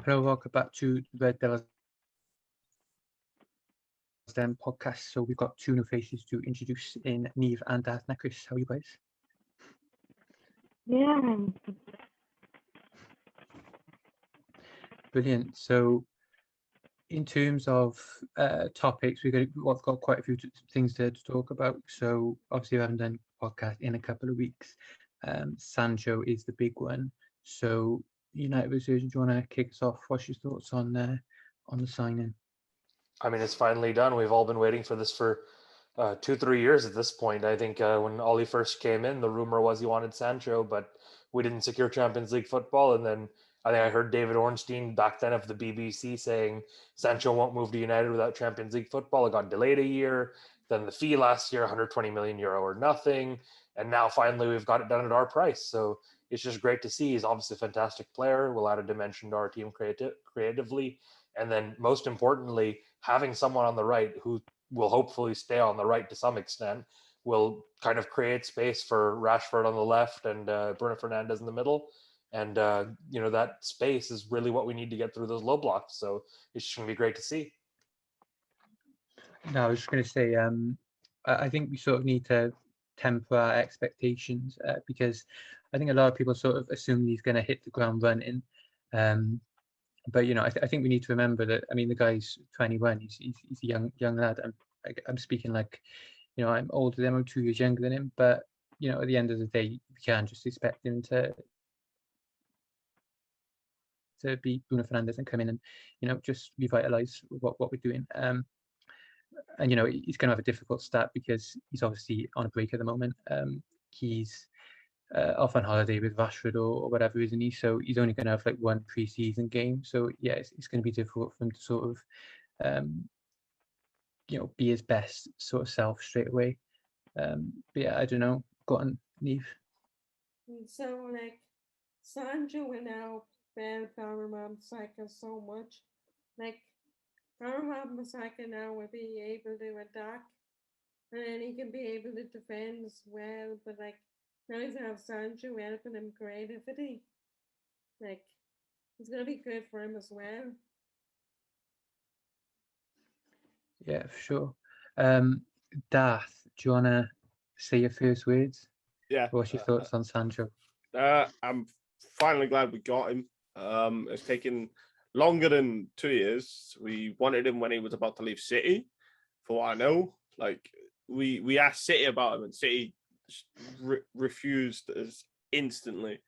Hello, welcome back to the Red Devils Den podcast. So we've got two new faces to introduce in Neve and Darth Necris. How are you guys? Yeah. Brilliant. So in terms of topics, we've got quite a few things to talk about. So obviously we haven't done a podcast in a couple of weeks. Sancho is the big one. So United versus, do you want to kick us off? What's your thoughts on the signing? I mean, it's finally done. We've all been waiting for this for 2-3 years at this point. I think when Ollie first came in, the rumor was he wanted Sancho, but we didn't secure Champions League football. And then I think I heard David Ornstein back then of the BBC saying Sancho won't move to United without Champions League football. It got delayed a year. Then the fee last year, 120 million euro or nothing. And now finally we've got it done at our price. So it's just great to see. He's obviously a fantastic player. We'll add a dimension to our team creatively. And then most importantly, having someone on the right who will hopefully stay on the right to some extent will kind of create space for Rashford on the left and Bruno Fernandes in the middle. And, that space is really what we need to get through those low blocks. So it's just going to be great to see. No, I was just going to say, I think we sort of need to temper our expectations because I think a lot of people sort of assume he's going to hit the ground running. But I think we need to remember that. I mean, the guy's 21. He's a young lad. I'm speaking like, I'm older than him. I'm 2 years younger than him. But at the end of the day, you can't just expect him to be Bruno Fernandes and come in and just revitalize what we're doing. And he's going to have a difficult start because he's obviously on a break at the moment. He's off on holiday with Rashford or whatever, isn't he? So he's only going to have like one pre-season game. So yeah, it's going to be difficult for him to sort of, be his best sort of self straight away. But yeah, I don't know. Go on, Neve. So like Sancho will now ban Paramount Masaka so much. Like Paramount Masaka now will be able to attack and then he can be able to defend as well. But like now he's gonna have Sancho helping him creativity. Like it's gonna be good for him as well. Yeah, for sure. Darth, do you want to say your first words? Yeah. What's your thoughts on Sancho? I'm finally glad we got him. It's taken longer than 2 years. We wanted him when he was about to leave City. For what I know, like we asked City about him, and City refused us instantly.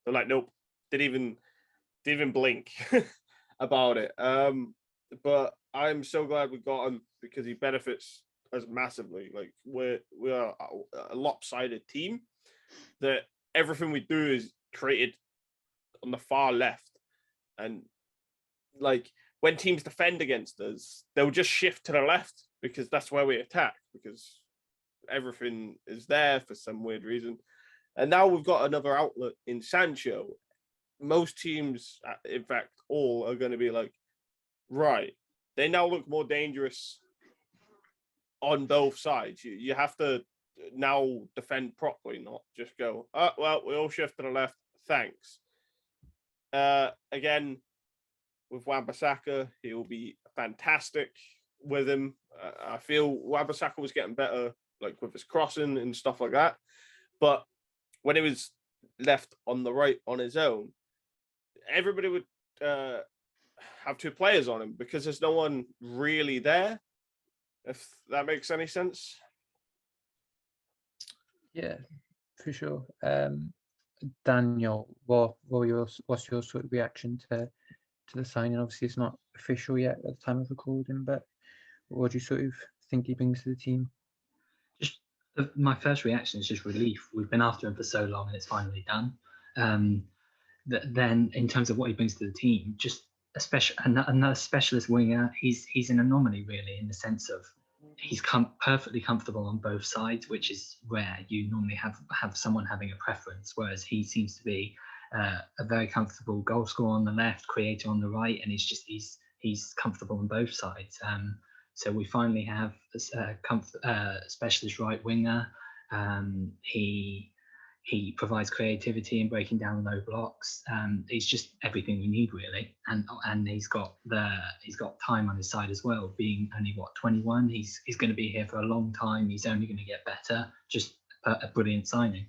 They're like, nope, didn't even blink about it. But I'm so glad we got him because he benefits us massively. Like we are a lopsided team that everything we do is created on the far left, and like when teams defend against us, they'll just shift to the left because that's where we attack because everything is there for some weird reason. And now we've got another outlet in Sancho. Most teams, in fact, all are going to be like, right, they now look more dangerous on both sides. You have to now defend properly, not just go, oh, well, we all shift to the left. Thanks. Again, with Wan-Bissaka, he will be fantastic with him. I feel Wan-Bissaka was getting better, like with his crossing and stuff like that. But when he was left on the right on his own, everybody would have two players on him because there's no one really there, if that makes any sense. Yeah, for sure. Daniel, what's your sort of reaction to the signing? Obviously, it's not official yet at the time of recording, but what do you sort of think he brings to the team? Just my first reaction is just relief. We've been after him for so long, and it's finally done. Then, in terms of what he brings to the team, just another specialist winger. He's an anomaly, really, in the sense of he's perfectly comfortable on both sides, which is rare. You normally have someone having a preference, whereas he seems to be a very comfortable goal scorer on the left, creator on the right, and he's comfortable on both sides. So we finally have a specialist right winger. He He provides creativity in breaking down low blocks. He's just everything we need really, and he's got time on his side as well. Being only 21, he's going to be here for a long time. He's only going to get better. Just a brilliant signing.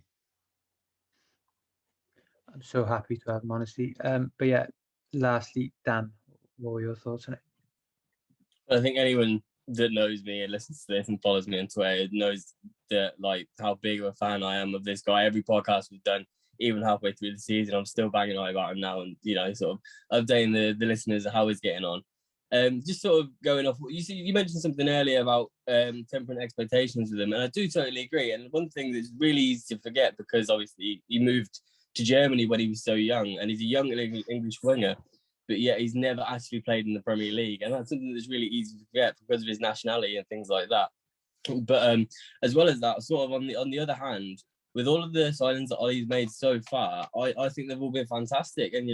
I'm so happy to have him, honestly. But yeah, lastly, Dan, what were your thoughts on it? I think anyone that knows me and listens to this and follows me on Twitter knows that like how big of a fan I am of this guy. Every podcast we've done, even halfway through the season, I'm still banging on about him now, and sort of updating the listeners of how he's getting on. Just sort of going off. You mentioned something earlier about tempering expectations with him, and I do totally agree. And one thing that's really easy to forget, because obviously he moved to Germany when he was so young, and he's a young English winger, but yet he's never actually played in the Premier League, and that's something that's really easy to forget because of his nationality and things like that. But as well as that, sort of on the other hand, with all of the signings that Ollie's made so far, I think they've all been fantastic, and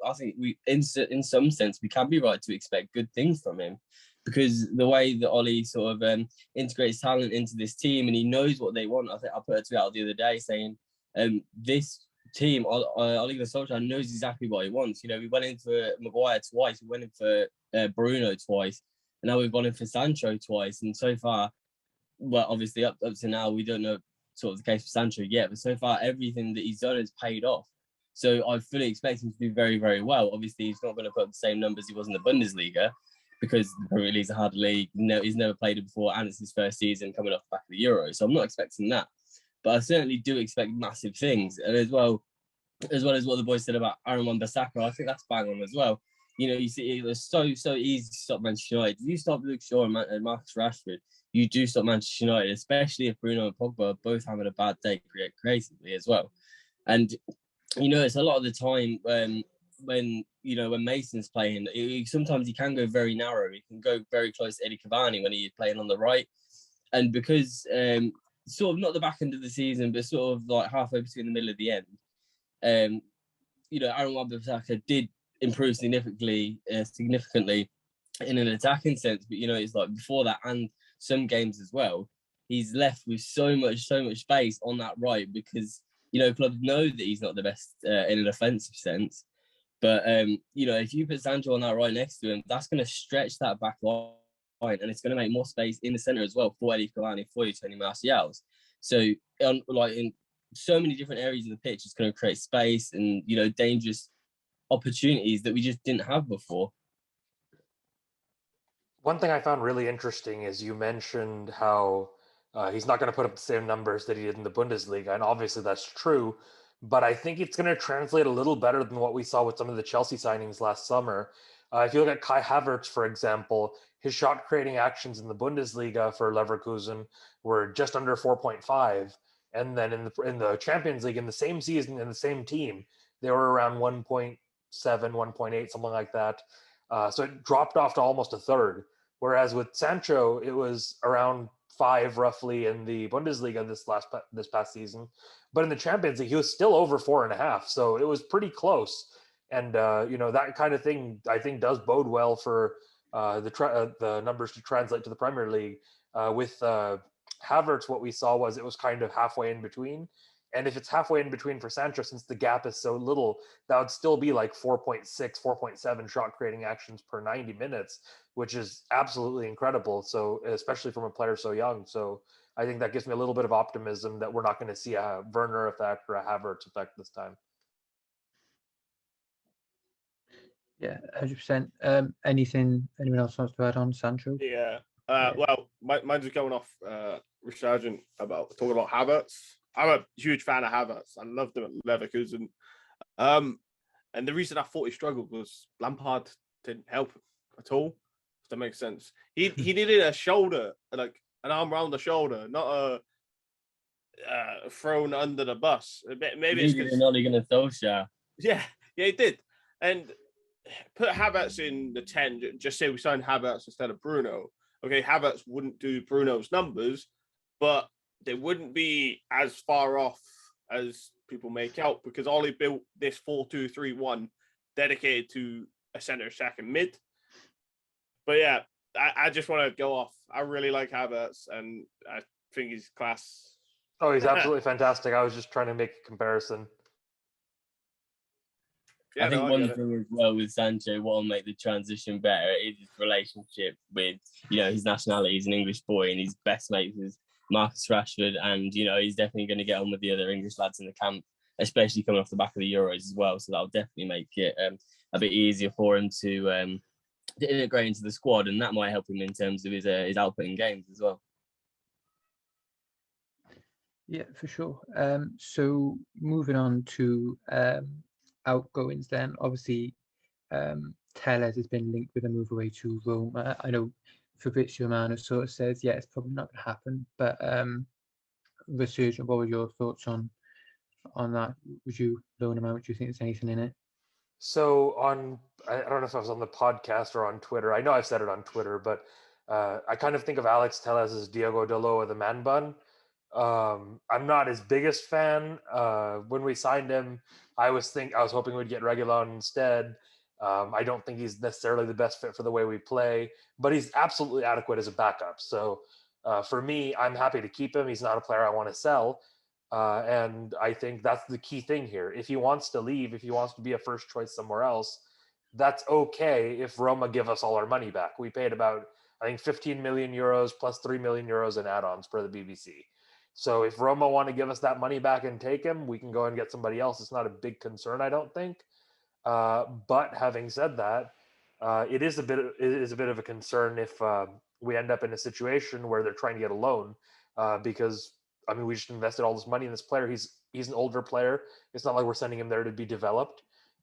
I think we in some sense we can be right to expect good things from him, because the way that Ollie sort of integrates talent into this team, and he knows what they want. I think I put a tweet out the other day saying this team, Ole Gunnar Solskjaer knows exactly what he wants. We went in for Maguire twice, we went in for Bruno twice, and now we've gone in for Sancho twice. And so far, well, obviously up to now, we don't know sort of the case for Sancho yet, but so far everything that he's done has paid off. So I fully expect him to do very, very well. Obviously, he's not going to put up the same numbers he was in the Bundesliga, because the Premier League is a hard league. He's never played it before, and it's his first season coming off the back of the Euro. So I'm not expecting that. But I certainly do expect massive things. And as well as what the boys said about Aaron Wan-Bissaka, I think that's bang on as well. You see, it was so easy to stop Manchester United. If you stop Luke Shaw and Marcus Rashford, you do stop Manchester United, especially if Bruno and Pogba are both having a bad day creatively as well. And, it's a lot of the time when Mason's playing, sometimes he can go very narrow. He can go very close to Eddie Cavani when he's playing on the right. And because sort of not the back end of the season, but sort of like halfway between the middle of the end, Aaron Wan-Bissaka did improve significantly in an attacking sense. But it's like before that, and some games as well, he's left with so much space on that right, because clubs know that he's not the best in an offensive sense. But if you put Sancho on that right next to him, that's going to stretch that back line, and it's going to make more space in the centre as well for Eddie Cavani, for Tony Martial. So in so many different areas of the pitch, it's going to create space and dangerous opportunities that we just didn't have before. One thing I found really interesting is you mentioned how he's not going to put up the same numbers that he did in the Bundesliga, and obviously that's true. But I think it's going to translate a little better than what we saw with some of the Chelsea signings last summer. If you look at Kai Havertz, for example, his shot-creating actions in the Bundesliga for Leverkusen were just under 4.5. And then in the Champions League, in the same season, in the same team, they were around 1.7, 1.8, something like that. So it dropped off to almost a third. Whereas with Sancho, it was around 5 roughly in the Bundesliga this past season. But in the Champions League, he was still over 4.5. So it was pretty close. And, that kind of thing, I think, does bode well for the numbers to translate to the Premier League. With Havertz, what we saw was it was kind of halfway in between. And if it's halfway in between for Sancho, since the gap is so little, that would still be like 4.6, 4.7 shot creating actions per 90 minutes, which is absolutely incredible. So especially from a player so young. So I think that gives me a little bit of optimism that we're not going to see a Werner effect or a Havertz effect this time. Yeah, 100%. Anyone else wants to add on Sancho? Yeah. Well, mine's just going off Resurgent talking about Havertz. I'm a huge fan of Havertz. I loved him at Leverkusen. And the reason I thought he struggled was Lampard didn't help him at all, if that makes sense. He needed a shoulder, like an arm around the shoulder, not a thrown under the bus. Maybe it's because Ole Gunnar Solskjaer. Yeah, he did. And put Havertz in the 10, just say we signed Havertz instead of Bruno. Okay, Havertz wouldn't do Bruno's numbers, but they wouldn't be as far off as people make out, because Ollie built this 4-2-3-1 dedicated to a centre second mid. But yeah, I just want to go off. I really like Havertz, and I think he's class. Oh, he's absolutely fantastic. I was just trying to make a comparison. I think no, one get it. thing as well with Sancho, what will make the transition better is his relationship with, his nationality. He's an English boy and he's best mates with Marcus Rashford. And, he's definitely going to get on with the other English lads in the camp, especially coming off the back of the Euros as well. So that'll definitely make it a bit easier for him to integrate into the squad. And that might help him in terms of his output in games as well. Yeah, for sure. So moving on to outgoings then. Obviously, Tellez has been linked with a move away to Roma. I know Fabrizio Romano sort of says, yeah, it's probably not going to happen. But Resurgent, what were your thoughts on that? Would you loan him out? Do you think there's anything in it? So I don't know if I was on the podcast or on Twitter. I know I've said it on Twitter, but I kind of think of Alex Tellez as Diogo Dalot of the man bun. I'm not his biggest fan. When we signed him, I was hoping we'd get Reguilon instead. I don't think he's necessarily the best fit for the way we play, but he's absolutely adequate as a backup. So for me, I'm happy to keep him. He's not a player I want to sell. And I think that's the key thing here. If he wants to leave, if he wants to be a first choice somewhere else, that's okay if Roma give us all our money back. We paid about, I think, 15 million euros plus 3 million euros in add-ons per the BBC. So if Roma want to give us that money back and take him, we can go and get somebody else. It's not a big concern, I don't think. But having said that, it is a bit of a concern if we end up in a situation where they're trying to get a loan, because I mean, we just invested all this money in this player. He's an older player. It's not like we're sending him there to be developed.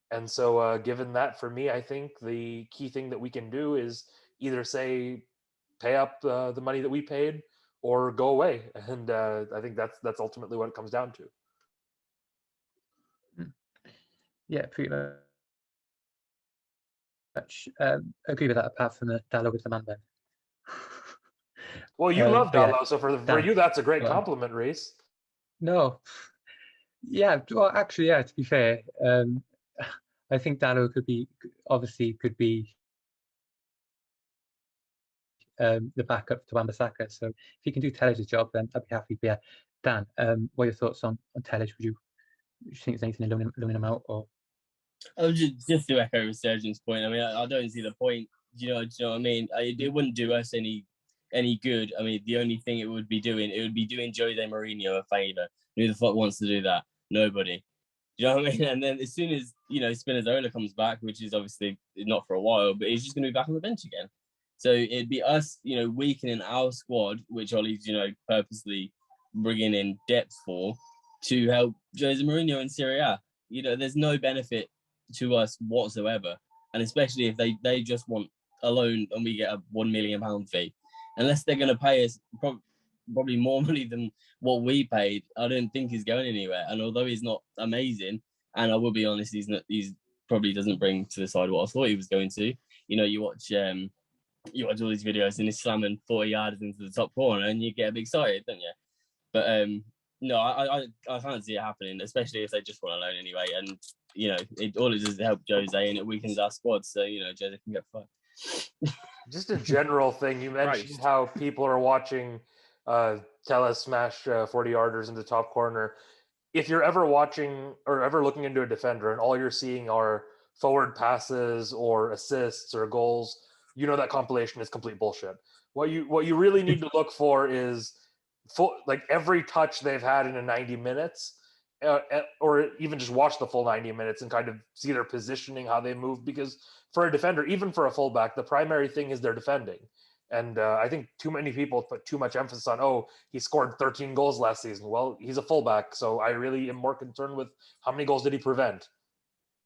And so given that, for me, I think the key thing that we can do is either say pay up the money that we paid or go away. And I think that's ultimately what it comes down to. Yeah, pretty much agree with that, apart from the Dalot with the man bun. Well, you love but yeah, Dalot, so for Dan, you, that's a great go on. compliment, Reese. No. Yeah, well, actually, yeah, to be fair, I think Dalot could be the backup to Wan-Bissaka. So if he can do Tellez's job, then I'd be happy. But yeah, Dan, what are your thoughts on Tellez? Would you think there's anything in loaning him out? Or Just to echo Resurgent's point, I mean, I don't see the point. Do you know what I mean? It wouldn't do us any good. I mean, the only thing it would be doing Jose Mourinho a favour. Who the fuck wants to do that? Nobody. Do you know what I mean? And then as soon as Spinazzola comes back, which is obviously not for a while, but he's just going to be back on the bench again. So it'd be us, weakening our squad, which Ollie's, purposely bringing in depth for, to help Jose Mourinho in Serie A. There's no benefit to us whatsoever, and especially if they just want a loan and we get a £1 million fee, unless they're going to pay us probably more money than what we paid. I don't think he's going anywhere. And although he's not amazing, and I will be honest, he's probably doesn't bring to the side what I thought he was going to. You watch all these videos and he's slamming 40 yards into the top corner and you get a bit excited, don't you? But no, I can't see it happening, especially if they just want a loan anyway. And all it does is help Jose and it weakens our squad, so Jose can get fired. Just a general thing. You mentioned how people are watching Tellez smash 40-yarders into top corner. If you're ever watching or ever looking into a defender and all you're seeing are forward passes or assists or goals, that compilation is complete bullshit. What you really need to look for is every touch they've had in a 90 minutes, or even just watch the full 90 minutes and kind of see their positioning, how they move. Because for a defender, even for a fullback, the primary thing is their defending. And I think too many people put too much emphasis on, he scored 13 goals last season. Well, he's a fullback, so I really am more concerned with how many goals did he prevent.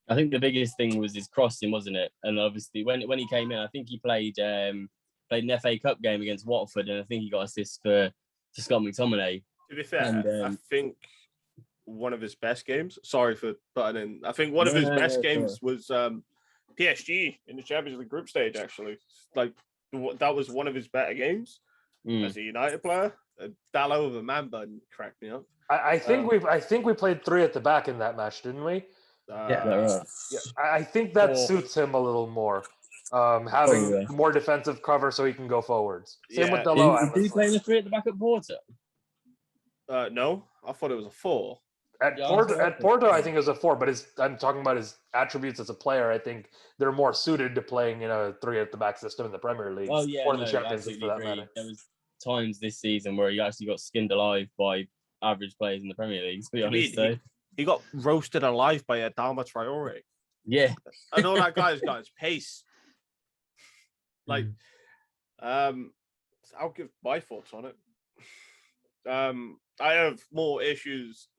I think the biggest thing was his crossing, wasn't it? And obviously, when he came in, I think he played an FA Cup game against Watford, and I think he got assists for Scott McTominay. To be fair, I think one of his best games. Sorry for butting in. I think one of his best games was PSG in the Champions League group stage. Actually, that was one of his better games as a United player. Dalot of a man bun cracked me up. I think we played 3 at the back in that match, didn't we? Yeah, I think that suits him a little more. Having more defensive cover so he can go forwards. Same with Dalot. Did he play in the 3 at the back at Porto? No, I thought it was a 4. At Yeah, Porto, I think it was a 4, but I'm talking about his attributes as a player. I think they're more suited to playing in a 3 at the back system in the Premier League Oh yeah, or no, the Champions League absolutely for that agree. matter. There was times this season where he actually got skinned alive by average players in the Premier League. To be honest, so He got roasted alive by a Adama Traore. yeah, I know that guy's got his pace. Like, I'll give my thoughts on it. I have more issues.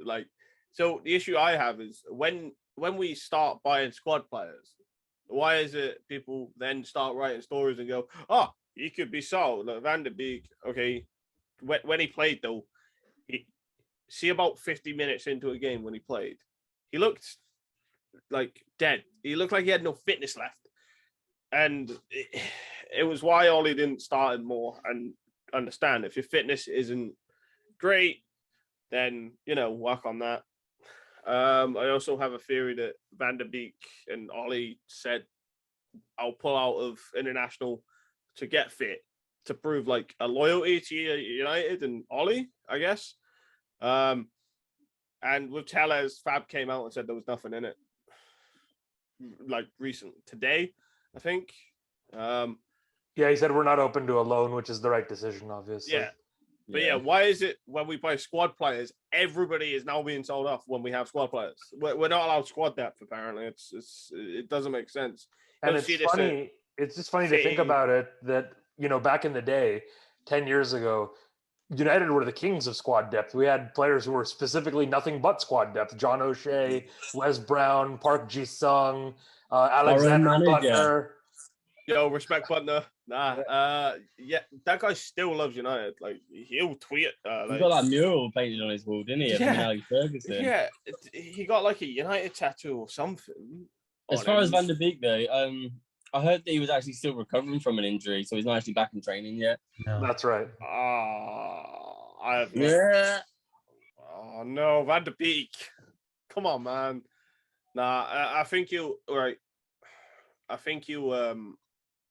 So the issue I have is when we start buying squad players, why is it people then start writing stories and go, "Oh, he could be sold." Like Van der Beek, okay, when he played though, see about 50 minutes into a game when he played, he looked like dead. He looked like he had no fitness left, and it was why Ollie didn't start him more. And understand if your fitness isn't great, then work on that. I also have a theory that Van der Beek and Ollie said, "I'll pull out of international to get fit," to prove like a loyalty to United and Ollie, I guess. And with Tellez, Fab came out and said there was nothing in it. Like today, I think. Yeah, he said we're not open to a loan, which is the right decision, obviously. Yeah. But yeah, why is it when we buy squad players, everybody is now being sold off when we have squad players? We're not allowed squad depth, apparently. It doesn't make sense. And it's funny. It's just funny to think about it that, back in the day, 10 years ago, United were the kings of squad depth. We had players who were specifically nothing but squad depth. John O'Shea, Wes Brown, Park Ji-sung, Alexander Butner. Yo, respect Butner. Nah, yeah, that guy still loves United. Like, he'll tweet. He got that mural painted on his wall, didn't he? Yeah, Ferguson. Yeah, he got like a United tattoo or something. As far as Van der Beek, though, I heard that he was actually still recovering from an injury, so he's not actually back in training yet. No. That's right. I have Yeah. Oh no, Van der Beek. Come on, man. Nah, I think you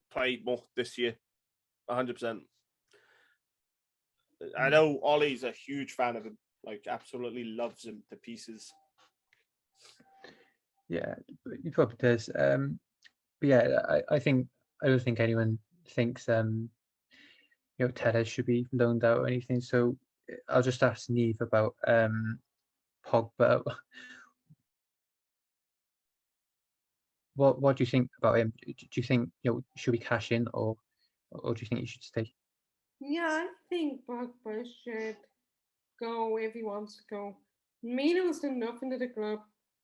played more this year, 100%. I know Ollie's a huge fan of him, like absolutely loves him to pieces. Yeah, he probably does. But yeah, I don't think anyone thinks Tellez should be loaned out or anything. So I'll just ask Neve about Pogba. What do you think about him? Do you think should we cash in or do you think he should stay? Yeah, I think Pogba should go if he wants to go. Milo's done nothing to the club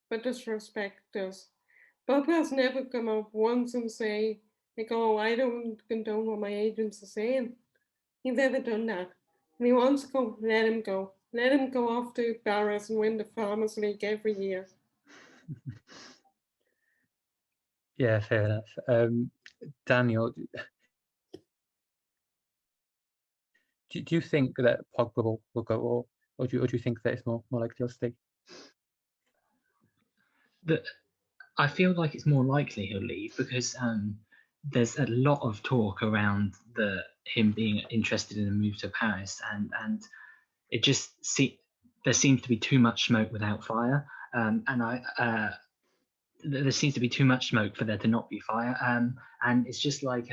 but disrespect us. Pogba's never come up once and say, like, "Oh, I don't condone what my agents are saying." He's never done that. And he wants to go, let him go. Let him go off to Paris and win the Farmers League every year. Yeah, fair enough. Daniel, do you think that Pogba will go, or do you think that it's more likely he'll stay? I feel like it's more likely he'll leave because there's a lot of talk around him being interested in a move to Paris, and it just there seems to be too much smoke without fire, and there seems to be too much smoke for there to not be fire, and it's just like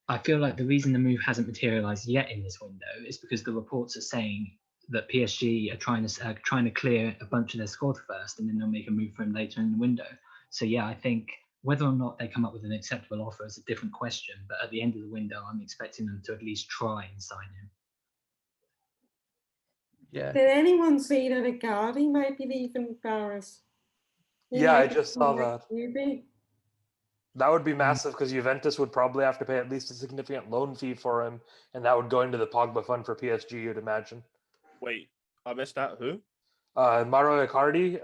I feel like the reason the move hasn't materialized yet in this window is because the reports are saying that PSG are trying to clear a bunch of their squad first, and then they'll make a move for him later in the window. So yeah, I think whether or not they come up with an acceptable offer is a different question. But at the end of the window, I'm expecting them to at least try and sign him. Yeah. Did anyone see that Icardi might be leaving Paris? Yeah, I just saw that. Maybe. That would be massive because Juventus would probably have to pay at least a significant loan fee for him, and that would go into the Pogba fund for PSG, you'd imagine. Wait, I missed that. Who? Mauro Icardi.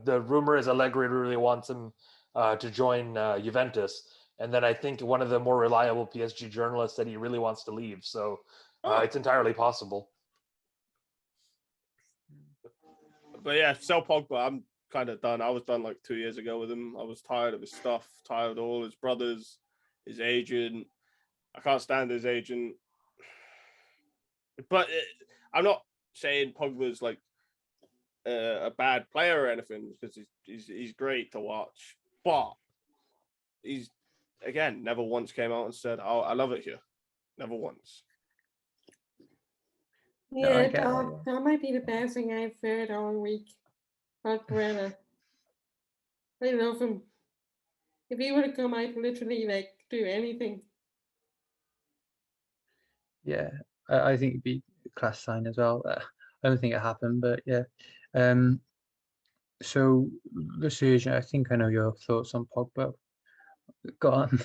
The rumor is Allegri really wants him to join Juventus, and then I think one of the more reliable PSG journalists said he really wants to leave. So it's entirely possible. But yeah, sell Pogba. I'm kind of done. I was done like 2 years ago with him. I was tired of his stuff, tired of all his brothers, his agent. I can't stand his agent. But I'm not saying Pogba's like a bad player or anything, because he's great to watch, but he's again never once came out and said, "Oh, I love it here." Never once. No, I Yeah, get that, that might be the best thing I've heard all week about Garner. I love him. If he were to come, I'd literally like do anything. yeah. I think it'd be a class sign as well. I don't think it happened, but yeah. So the surgeon, I think I know your thoughts on Pogba. Go on.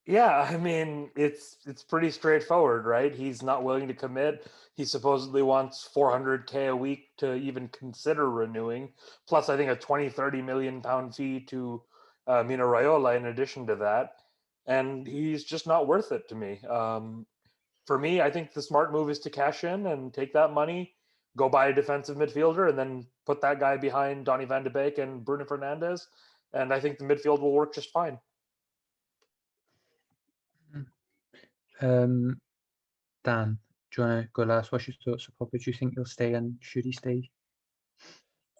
Yeah, I mean, it's pretty straightforward, right? He's not willing to commit. He supposedly wants 400K a week to even consider renewing. Plus, I think a 20-30 million pound fee to Mino Raiola in addition to that. And he's just not worth it to me. For me, I think the smart move is to cash in and take that money, go buy a defensive midfielder, and then put that guy behind Donny van de Beek and Bruno Fernandes. And I think the midfield will work just fine. Dan, do you want to go last? What's your thoughts on Pogba? Do you think he'll stay, and should he stay?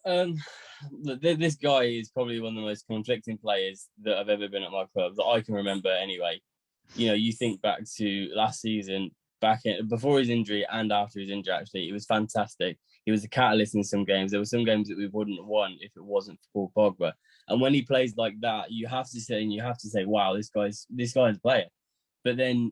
This guy is probably one of the most conflicting players that I've ever been at my club that I can remember anyway. You know, you think back to last season, before his injury and after his injury, actually, it was fantastic. He was a catalyst in some games. There were some games that we wouldn't have won if it wasn't for Paul Pogba. And when he plays like that, you have to say, wow, this guy's a player. But then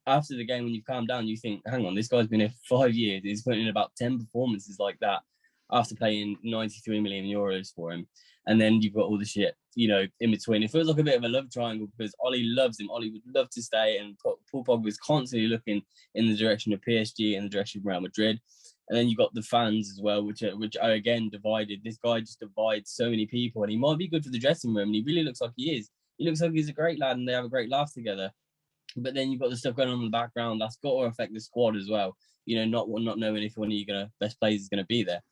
after the game, when you've calmed down, you think, hang on, this guy's been here for 5 years. He's put in about 10 performances like that after paying 93 million euros for him. And then you've got all the shit, you know, in between. It feels like a bit of a love triangle because Ollie loves him. Ollie would love to stay, and Paul Pogba is constantly looking in the direction of PSG and the direction of Real Madrid. And then you've got the fans as well, which are again divided. This guy just divides so many people, and he might be good for the dressing room, and he really looks like he is. He looks like he's a great lad, and they have a great laugh together. But then you've got the stuff going on in the background that's got to affect the squad as well. You know, not knowing if one of your best players is going to be there.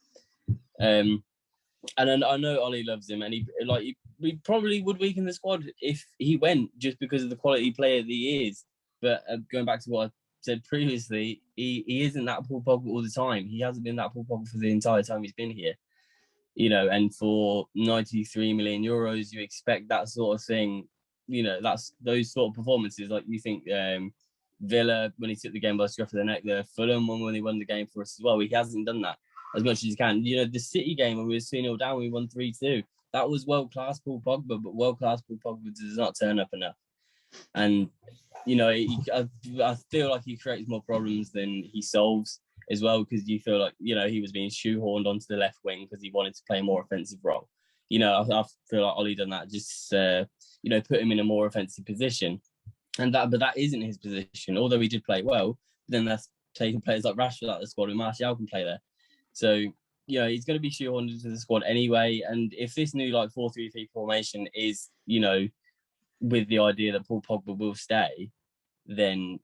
And I know Ollie loves him, and we probably would weaken the squad if he went, just because of the quality player that he is. But going back to what I said previously, he isn't that Paul Pogba all the time. He hasn't been that Paul Pogba for the entire time he's been here. You know, and for 93 million euros, you expect that sort of thing. You know, that's those sort of performances. Like you think Villa, when he took the game by the scruff of the neck, the Fulham one when he won the game for us as well, he hasn't done that as much as he can. You know, the City game when we were 2-0 down, we won 3-2. That was world-class Paul Pogba, but world-class Paul Pogba does not turn up enough. And, you know, I feel like he creates more problems than he solves as well, because you feel like, you know, he was being shoehorned onto the left wing because he wanted to play a more offensive role. You know, I feel like Ollie done that, just, you know, put him in a more offensive position. But that isn't his position, although he did play well. But then that's taking players like Rashford out of the squad, and Martial can play there. So, you know, he's going to be shoehorned into the squad anyway. And if this new 4-3-3 formation is, you know, with the idea that Paul Pogba will stay, then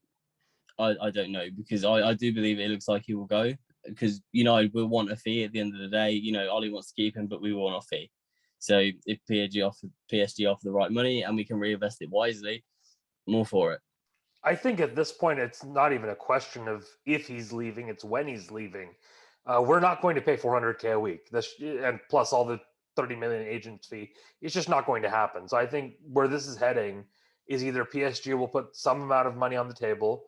I don't know, because I do believe it looks like he will go, because United will want a fee at the end of the day. You know, Ollie wants to keep him, but we want a fee. So if PSG offer the right money and we can reinvest it wisely, I'm all for it. I think at this point, it's not even a question of if he's leaving, it's when he's leaving. We're not going to pay 400K a week, and plus all the 30 million agent fee. It's just not going to happen. So I think where this is heading is either PSG will put some amount of money on the table.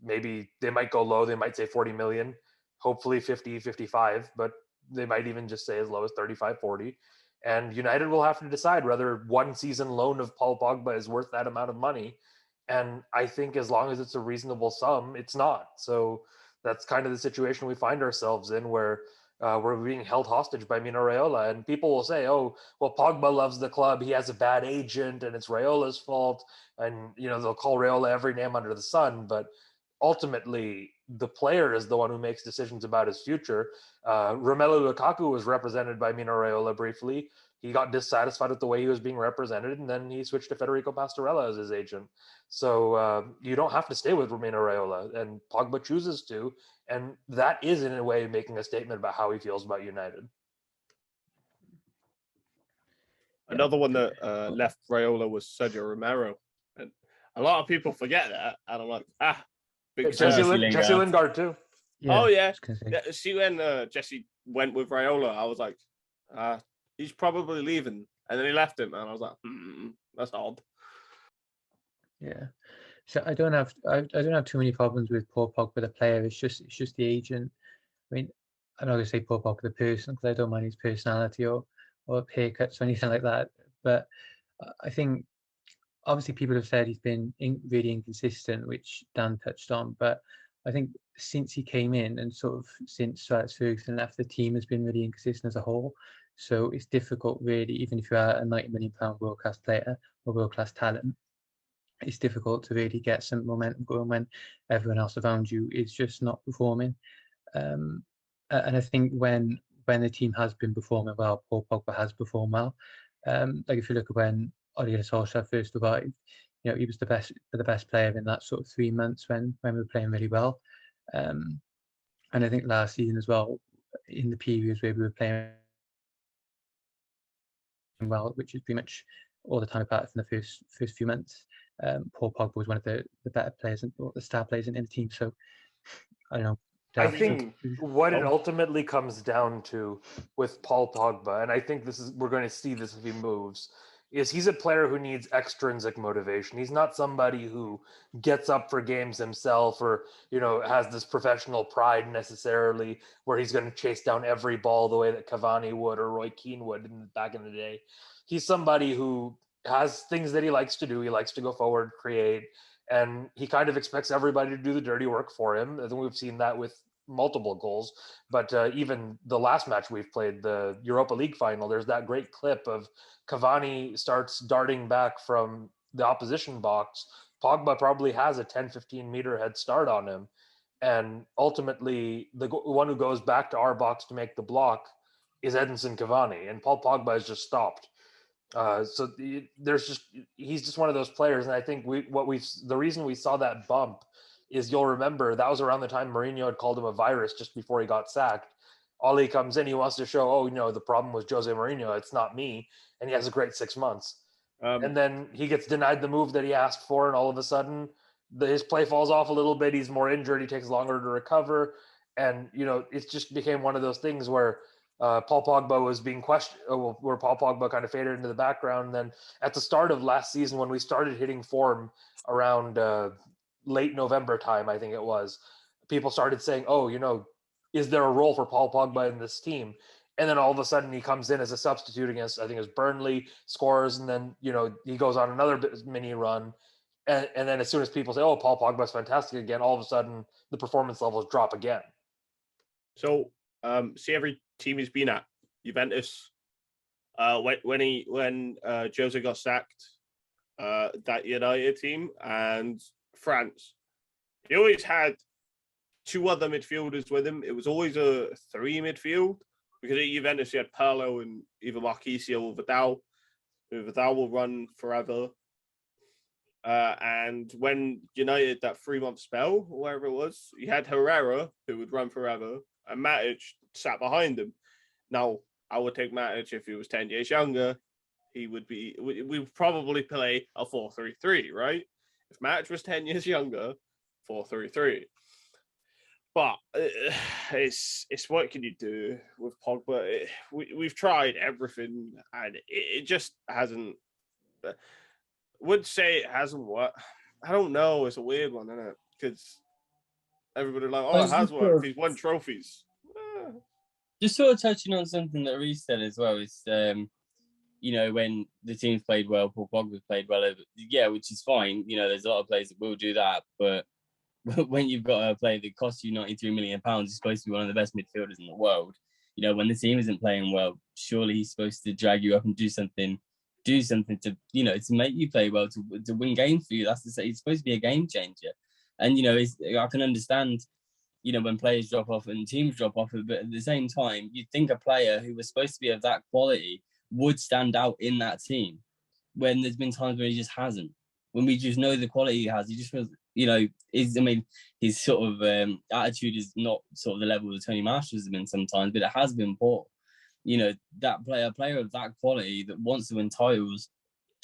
Maybe they might go low. They might say 40 million, hopefully 50, 55, but they might even just say as low as 35, 40. And United will have to decide whether one season loan of Paul Pogba is worth that amount of money. And I think as long as it's a reasonable sum, it's not. So that's kind of the situation we find ourselves in, where we're being held hostage by Mino Raiola. And people will say, oh, well, Pogba loves the club. He has a bad agent and it's Raiola's fault. And, you know, they'll call Raiola every name under the sun. But ultimately, the player is the one who makes decisions about his future. Romelu Lukaku was represented by Mino Raiola briefly. He got dissatisfied with the way he was being represented, and then he switched to Federico Pastorella as his agent. So you don't have to stay with Mino Raiola, and Pogba chooses to, and that is in a way making a statement about how he feels about United. Another one that left Raiola was Sergio Romero, and a lot of people forget that. And I'm like, Jesse Lingard too. Oh yeah. just gonna say. Yeah, see when Jesse went with Raiola, I was like, he's probably leaving, and then he left him, and I was like, that's odd. Yeah. So I don't have too many problems with Paul Pogba the player. It's just the agent. I mean, I'm not gonna say Paul Pogba the person because I don't mind his personality or haircuts or anything like that. But I think obviously people have said he's been really inconsistent, which Dan touched on. But I think since he came in and sort of since Alex Ferguson left, the team has been really inconsistent as a whole. So it's difficult, really, even if you are a £90 million world class player or world class talent, it's difficult to really get some momentum going when everyone else around you is just not performing. And I think when the team has been performing well, Paul Pogba has performed well. Like if you look at when Ole Solskjaer first arrived, he was the best player in that sort of 3 months when we were playing really well. And I think last season as well, in the periods where we were playing well, which is pretty much all the time apart from the first few months, Paul Pogba was one of the better players or the star players in the team. So I don't know. I think what it ultimately comes down to with Paul Pogba, and I think we're going to see this if he moves, is he's a player who needs extrinsic motivation. He's not somebody who gets up for games himself or, has this professional pride necessarily where he's going to chase down every ball the way that Cavani would or Roy Keane would back in the day. He's somebody who has things that he likes to do. He likes to go forward, create, and he kind of expects everybody to do the dirty work for him. I think we've seen that with multiple goals. But even the last match we've played, the Europa League final, there's that great clip of Cavani starts darting back from the opposition box. Pogba probably has a 10-15 meter head start on him. And ultimately, the one who goes back to our box to make the block is Edinson Cavani. And Paul Pogba has just stopped. So he's just one of those players. And I think the reason we saw that bump is, you'll remember, that was around the time Mourinho had called him a virus just before he got sacked. Ole comes in, he wants to show, the problem was Jose Mourinho, it's not me. And he has a great 6 months. And then he gets denied the move that he asked for. And all of a sudden his play falls off a little bit. He's more injured. He takes longer to recover. And, it just became one of those things where Paul Pogba was being questioned, where Paul Pogba kind of faded into the background. And then at the start of last season, when we started hitting form around late November time, I think it was, people started saying, is there a role for Paul Pogba in this team? And then all of a sudden he comes in as a substitute against, I think it was Burnley, scores, and then, he goes on another mini run. And then as soon as people say, Paul Pogba's fantastic again, all of a sudden the performance levels drop again. So, see every team he's been at, Juventus, when Jose got sacked, that United team, and France, he always had 2 other midfielders with him. It was always a 3 midfield, because at Juventus he had Pirlo and either Marquisio or Vidal. Vidal will run forever. And when United, that 3-month spell, or whatever it was, he had Herrera, who would run forever, and Matic sat behind him. Now, I would take Matic if he was 10 years younger. We would probably play a 4-3-3, right? If Matic was 10 years younger, 4-3-3. But it's what can you do with Pogba? We've tried everything, and it just hasn't. Would say it hasn't worked. I don't know. It's a weird one, isn't it? Because everybody like, it has worked. He's won trophies. Just sort of touching on something that Reece said as well is, when the team's played well, Paul Pogba's played well, which is fine. There's a lot of players that will do that, but when you've got a player that costs you £93 million, he's supposed to be one of the best midfielders in the world. When the team isn't playing well, surely he's supposed to drag you up and do something to, to make you play well, to win games for you. That's to say, he's supposed to be a game changer. And, I can understand, when players drop off and teams drop off, but at the same time, you'd think a player who was supposed to be of that quality would stand out in that team, when there's been times where he just hasn't. When we just know the quality he has, he just feels, his sort of attitude is not sort of the level that Tony Marshall has been sometimes, but it has been poor. That player of that quality that wants to win titles,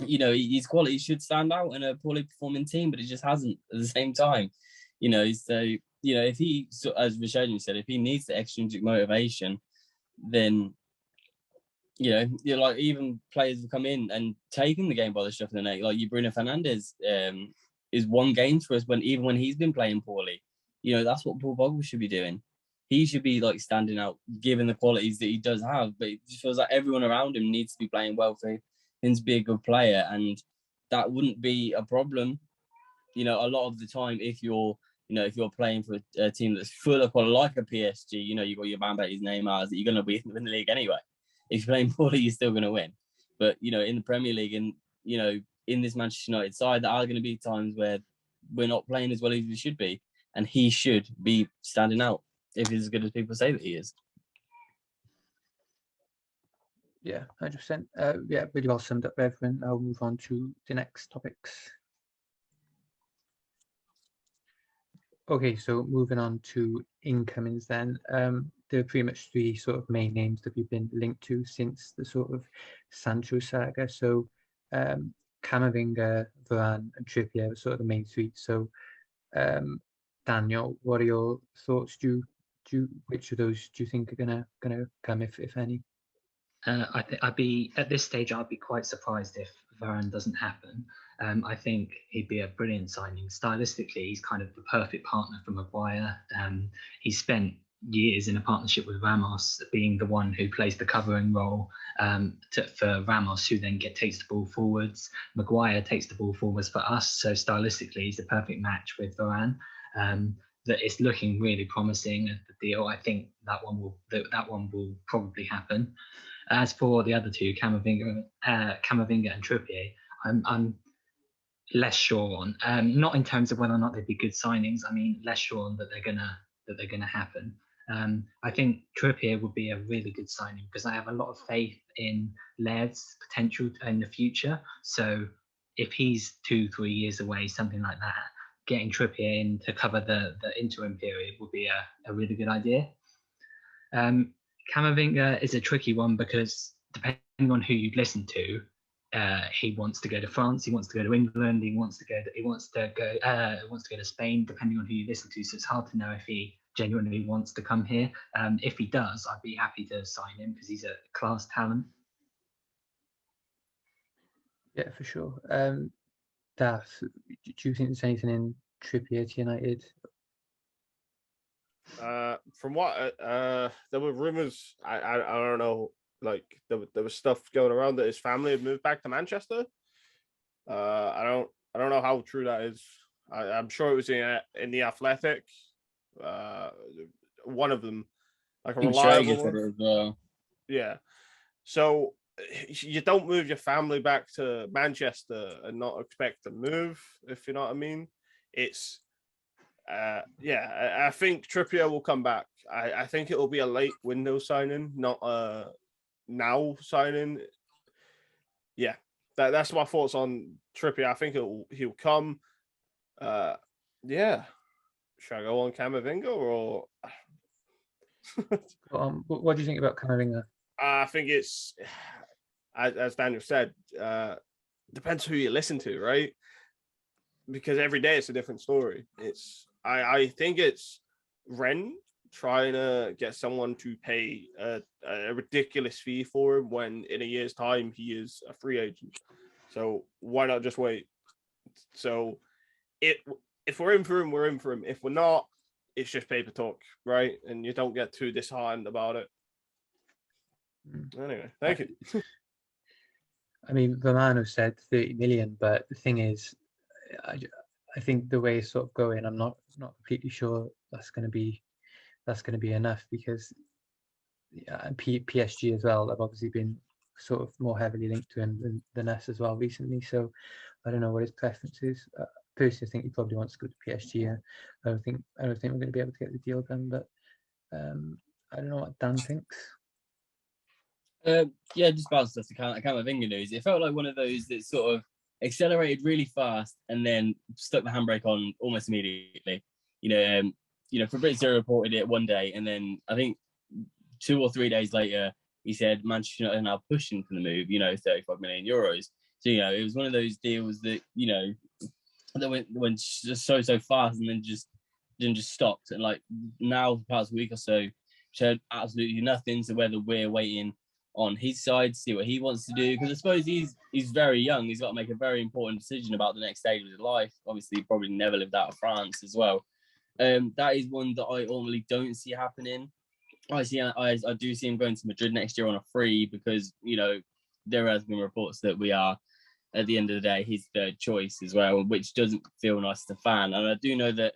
his quality should stand out in a poorly performing team, but it just hasn't at the same time. So if he, as Rashad said, if he needs the extrinsic motivation, then you're like, even players have come in and taken the game by the scruff of the neck. Like Bruno Fernandes is won games for us when he's been playing poorly. That's what Paul Pogba should be doing. He should be like standing out, given the qualities that he does have. But it just feels like everyone around him needs to be playing well for him to be a good player, and that wouldn't be a problem. A lot of the time, if you're playing for a team that's full of quality, like a PSG, you've got your Mbappé's, Neymar's, that you're going to win the league anyway. If you're playing poorly, you're still going to win. But, in the Premier League and, in this Manchester United side, there are going to be times where we're not playing as well as we should be. And he should be standing out if he's as good as people say that he is. Yeah, 100%. Yeah, really well summed up, everyone. I'll move on to the next topics. Okay, so moving on to incomings then. There are pretty much three sort of main names that we've been linked to since the sort of Sancho saga. So Camavinga, Varane and Trippier are sort of the main three. So Daniel, what are your thoughts? Which of those do you think are gonna come, if any? I'd be at this stage. I'd be quite surprised if Varane doesn't happen. I think he'd be a brilliant signing. Stylistically, he's kind of the perfect partner for Maguire. He spent years in a partnership with Ramos, being the one who plays the covering role for Ramos, who then takes the ball forwards. Maguire takes the ball forwards for us. So stylistically, he's a perfect match with Varane. That it's looking really promising at the deal. I think that one will probably happen. As for the other two, Camavinga and Trippier, I'm less sure on. Not in terms of whether or not they'd be good signings. I mean, less sure on that they're gonna happen. I think Trippier would be a really good signing because I have a lot of faith in Laird's potential in the future. So if he's 2-3 years away, something like that, getting Trippier in to cover the interim period would be a really good idea. Camavinga is a tricky one because depending on who you listen to, he wants to go to France, he wants to go to England, he wants to go to Spain, depending on who you listen to. So it's hard to know if he genuinely wants to come here. If he does, I'd be happy to sign him because he's a class talent. Yeah, for sure. Darth, do you think there's anything in Trippier to United? From what there were rumors, I don't know, like there was stuff going around that his family had moved back to Manchester. I don't know how true that is. I'm sure it was in the Athletic. One of them, like a reliable one. Yeah. So you don't move your family back to Manchester and not expect to move, if you know what I mean. It's I think Trippier will come back. I think it will be a late window signing, not a now signing. Yeah, that's my thoughts on Trippier. I think he'll come. Yeah. Should I go on Camavinga or? What do you think about Camavinga? I think it's, as Daniel said, depends who you listen to, right? Because every day it's a different story. I think it's Ren trying to get someone to pay a ridiculous fee for him when in a year's time he is a free agent. So why not just wait? So if we're in for him, we're in for him. If we're not, it's just paper talk, right? And you don't get too disheartened about it. Anyway, thank you. I mean, Vermano said 30 million, but the thing is, I think the way it's sort of going, I'm not completely sure that's going to be enough because PSG as well have obviously been sort of more heavily linked to him than us as well recently. So I don't know what his preference is. Personally, I think he probably wants to go to PSG. I don't think we're going to be able to get the deal done, but I don't know what Dan thinks. Just about stuff to Camavinga news. It felt like one of those that sort of accelerated really fast and then stuck the handbrake on almost immediately. Fabrizio reported it one day, and then I think 2 or 3 days later, he said Manchester United are now pushing for the move. 35 million euros. So it was one of those deals that that went just so fast, and then just then just stopped. And like now, the past week or so, showed absolutely nothing. So whether we're waiting on his side to see what he wants to do, because I suppose he's very young. He's got to make a very important decision about the next stage of his life. Obviously, he probably never lived out of France as well. That is one that I normally don't see happening. I do see him going to Madrid next year on a free, because, you know, there has been reports that we are, at the end of the day, his third choice as well, which doesn't feel nice to fan. And I do know that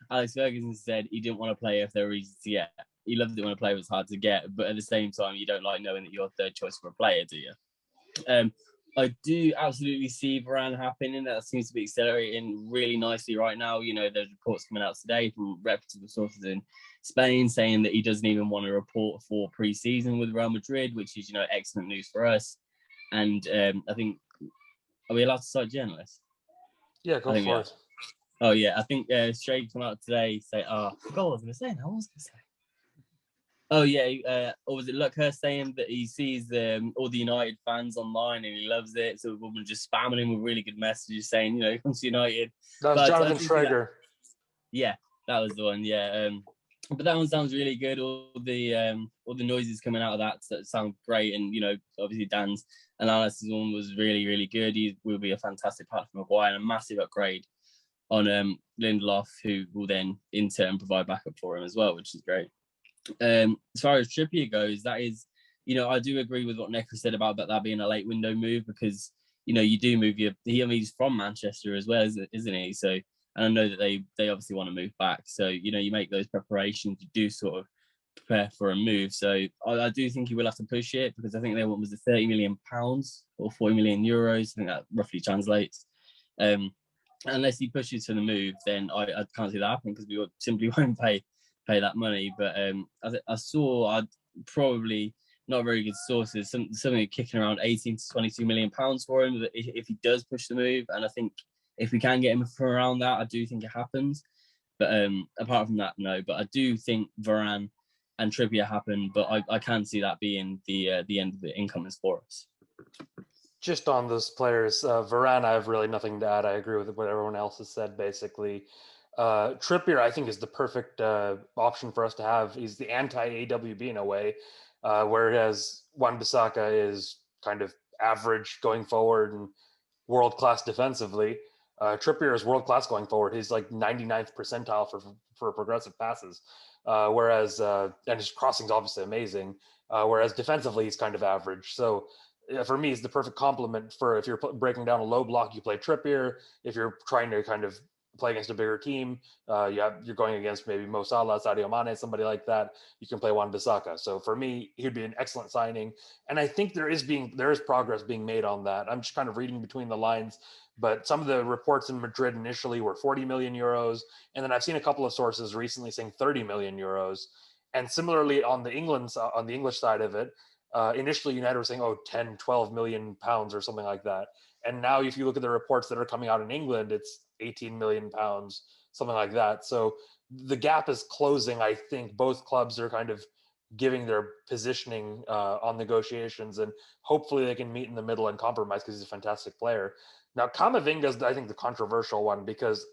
Alex Ferguson said he didn't want to play if there were easy to get. He loved it when a player was hard to get, but at the same time, you don't like knowing that you're third choice for a player, do you? I do absolutely see Varane happening. That seems to be accelerating really nicely right now. You know, there's reports coming out today from reputable sources in Spain saying that he doesn't even want to report for pre-season with Real Madrid, which is, you know, excellent news for us. And I think, are we allowed to cite journalists? Yeah, go for it. Oh, yeah. I think Shay came out today say, I forgot what I was going to say now. What was I going to say? Oh, yeah. Or was it Luckhurst saying that he sees all the United fans online and he loves it? So we've been just spamming him with really good messages saying, you know, he comes to United. That was Jonathan Schrager. Yeah, that was the one. Yeah. But that one sounds really good. All the noises coming out of that sound great. And, you know, obviously Dan's analysis one was really, really good. He will be a fantastic partner for Maguire and a massive upgrade on Lindelof, who will then in turn provide backup for him as well, which is great. As far as Trippier goes, that is, you know, I do agree with what Necker said about that being a late window move, because, you know, you do move he's from Manchester as well, isn't he? So, and I know that they obviously want to move back. So, you know, you make those preparations, you do sort of prepare for a move. So I do think he will have to push it, because I think their one was the £30 million or 40 million euros. I think that roughly translates. Unless he pushes for the move, then I can't see that happening, because we simply won't pay that money. But I saw probably not very good sources, something kicking around 18 to 22 million pounds for him if he does push the move. And I think if we can get him from around that, I do think it happens. But apart from that, no. But I do think Varane and Trippier happen, but I can see that being the end of the incomings for us. Just on those players, Varane, I have really nothing to add. I agree with what everyone else has said, basically. Trippier, I think, is the perfect option for us to have. He's the anti-AWB in a way, whereas Wan-Bissaka is kind of average going forward and world-class defensively. Trippier is world-class going forward. He's like 99th percentile for progressive passes, whereas and his crossing is obviously amazing, whereas defensively he's kind of average. So for me, he's the perfect complement for if you're breaking down a low block, you play Trippier. If you're trying to kind of play against a bigger team, you're going against maybe Mo Salah, Sadio Mane, somebody like that, you can play Wan-Bissaka. So for me, he'd be an excellent signing. And I think there is progress being made on that. I'm just kind of reading between the lines, but some of the reports in Madrid initially were 40 million euros. And then I've seen a couple of sources recently saying 30 million euros. And similarly on the English side of it, initially United were saying, 10, 12 million pounds or something like that. And now if you look at the reports that are coming out in England, it's 18 million pounds, something like that. So the gap is closing. I think both clubs are kind of giving their positioning on negotiations, and hopefully they can meet in the middle and compromise, because he's a fantastic player. Now, Camavinga is, I think, the controversial one, because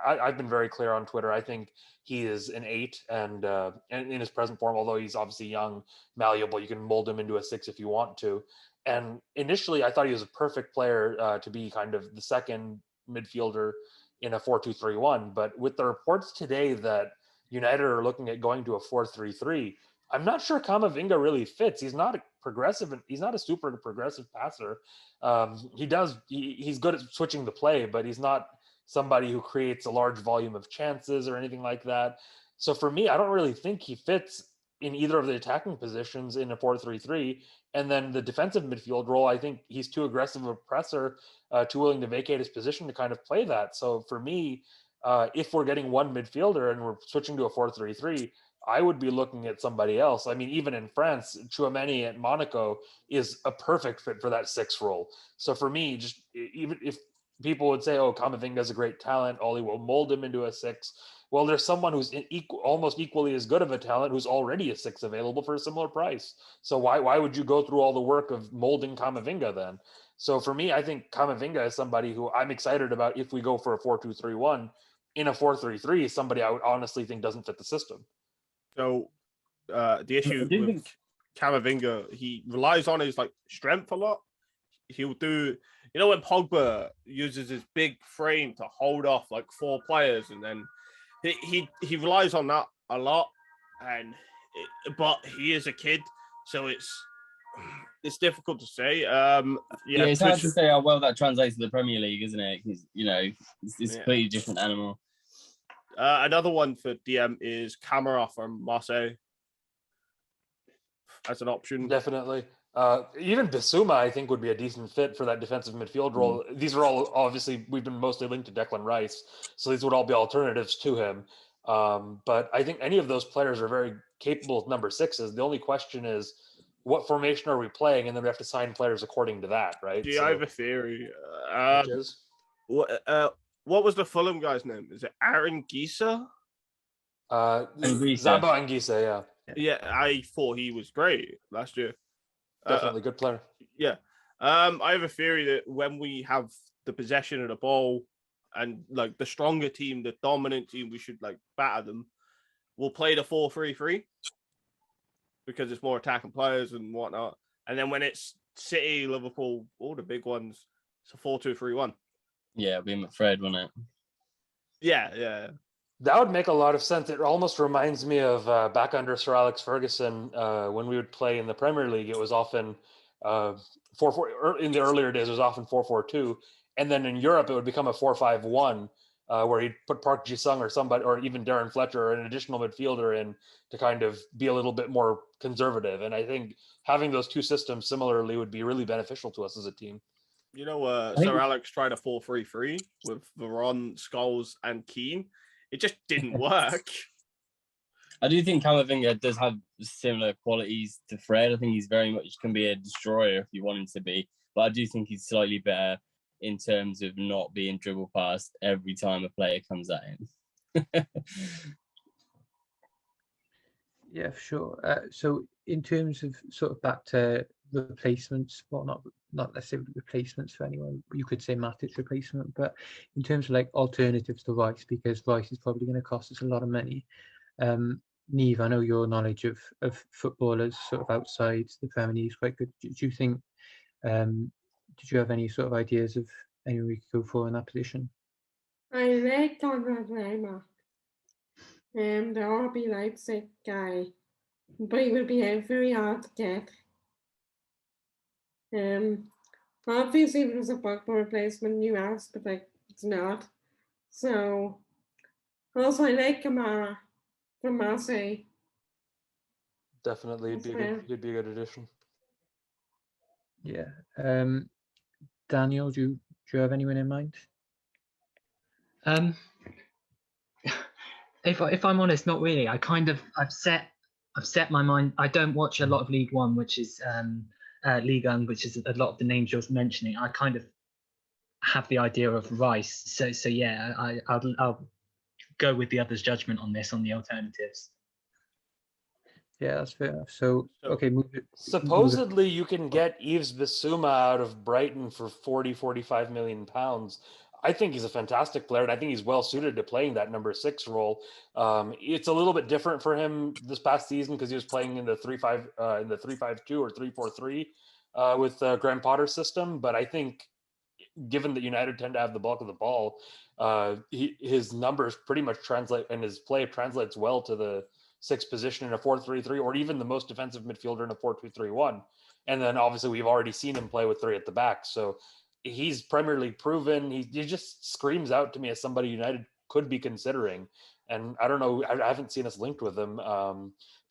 I've been very clear on Twitter. I think he is an 8, and in his present form, although he's obviously young, malleable, you can mold him into a 6 if you want to. And initially, I thought he was a perfect player to be kind of the second midfielder in a 4-2-3-1. But with the reports today that United are looking at going to a 4-3-3, I'm not sure Camavinga really fits. He's not progressive, and he's not a super progressive passer. He's good at switching the play, but he's not somebody who creates a large volume of chances or anything like that. So for me, I don't really think he fits in either of the attacking positions in a 4-3-3. And then the defensive midfield role, I think he's too aggressive a presser, too willing to vacate his position to kind of play that. So for me, if we're getting one midfielder and we're switching to a 4-3-3, I would be looking at somebody else. I mean, even in France, Tchouaméni at Monaco is a perfect fit for that 6 role. So for me, just even if people would say, Camavinga is a great talent, Oli will mold him into a 6. Well, there's someone who's almost equally as good of a talent who's already a 6 available for a similar price. So why would you go through all the work of molding Camavinga then? So for me, I think Camavinga is somebody who I'm excited about if we go for a 4-2-3-1. in a 4-3-3 is somebody I would honestly think doesn't fit the system. So the issue with Camavinga, he relies on his like strength a lot. He'll do, when Pogba uses his big frame to hold off like 4 players, and then he relies on that a lot. But he is a kid, so it's difficult to say. It's hard to say how well that translates to the Premier League, isn't it? Because it's a completely different animal. Another one for DM is Camara from Marseille as an option. Definitely. Even Bissouma, I think, would be a decent fit for that defensive midfield role. These are all, obviously, we've been mostly linked to Declan Rice, so these would all be alternatives to him. But I think any of those players are very capable of number 6s. The only question is, what formation are we playing? And then we have to sign players according to that, right? Yeah, I have a theory. Which is? What was the Fulham guy's name? Is it Aaron Gisa? Zaba Anguissa, yeah. Yeah, I thought he was great last year. Definitely good player. Yeah. I have a theory that when we have the possession of the ball and like the stronger team, the dominant team, we should like batter them. We'll play the 4-3-3 because it's more attacking players and whatnot. And then when it's City, Liverpool, all the big ones, it's a 4-2-3-1. Yeah, it'll be McFred, won't it? Yeah. That would make a lot of sense. It almost reminds me of back under Sir Alex Ferguson when we would play in the Premier League. It was often 4-4. In the earlier days, it was often 4-4-2, and then in Europe, it would become a 4-5-1, where he'd put Park Ji-sung or somebody, or even Darren Fletcher, or an additional midfielder in to kind of be a little bit more conservative. And I think having those two systems similarly would be really beneficial to us as a team. Sir Alex tried a 4-3-3 with Varane, Scholes, and Keane. It just didn't work. I do think Camavinga does have similar qualities to Fred. I think he's very much can be a destroyer if you want him to be. But I do think he's slightly better in terms of not being dribbled past every time a player comes at him. Yeah, for sure. So in terms of sort of back to replacements, well, not necessarily replacements for anyone, you could say Matic's replacement, but in terms of like alternatives to Rice, because Rice is probably going to cost us a lot of money. Neve, I know your knowledge of footballers sort of outside the Premier League is quite good. Do you think, did you have any sort of ideas of anyone we could go for in that position? I like Conrad Reimer, the RB Leipzig guy, but he will be very hard to get. Obviously it was a Pogba replacement you asked, but like it's not. So also I like Kamara from Marseille. Definitely, he'd be a good addition. Yeah. Daniel, do you have anyone in mind? If I'm honest, not really. I've set my mind. I don't watch a lot of League One, which is Ligue 1, which is a lot of the names you're mentioning. I kind of have the idea of Rice. So yeah, I'll go with the others' judgment on this, on the alternatives. Yeah, that's fair enough. So okay, supposedly you can get Yves Bissouma out of Brighton for 40-45 million pounds. I think he's a fantastic player, and I think he's well suited to playing that number 6 role. It's a little bit different for him this past season because he was playing in the 3-5 in the 3-5-2 or 3-4-3 with Graham Potter's system. But I think, given that United tend to have the bulk of the ball, his numbers pretty much translate, and his play translates well to the 6th position in a 4-3-3, or even the most defensive midfielder in a 4-2-3-1. And then obviously we've already seen him play with 3 at the back. So he's Premier League proven. He just screams out to me as somebody United could be considering. And I don't know, I haven't seen us linked with him.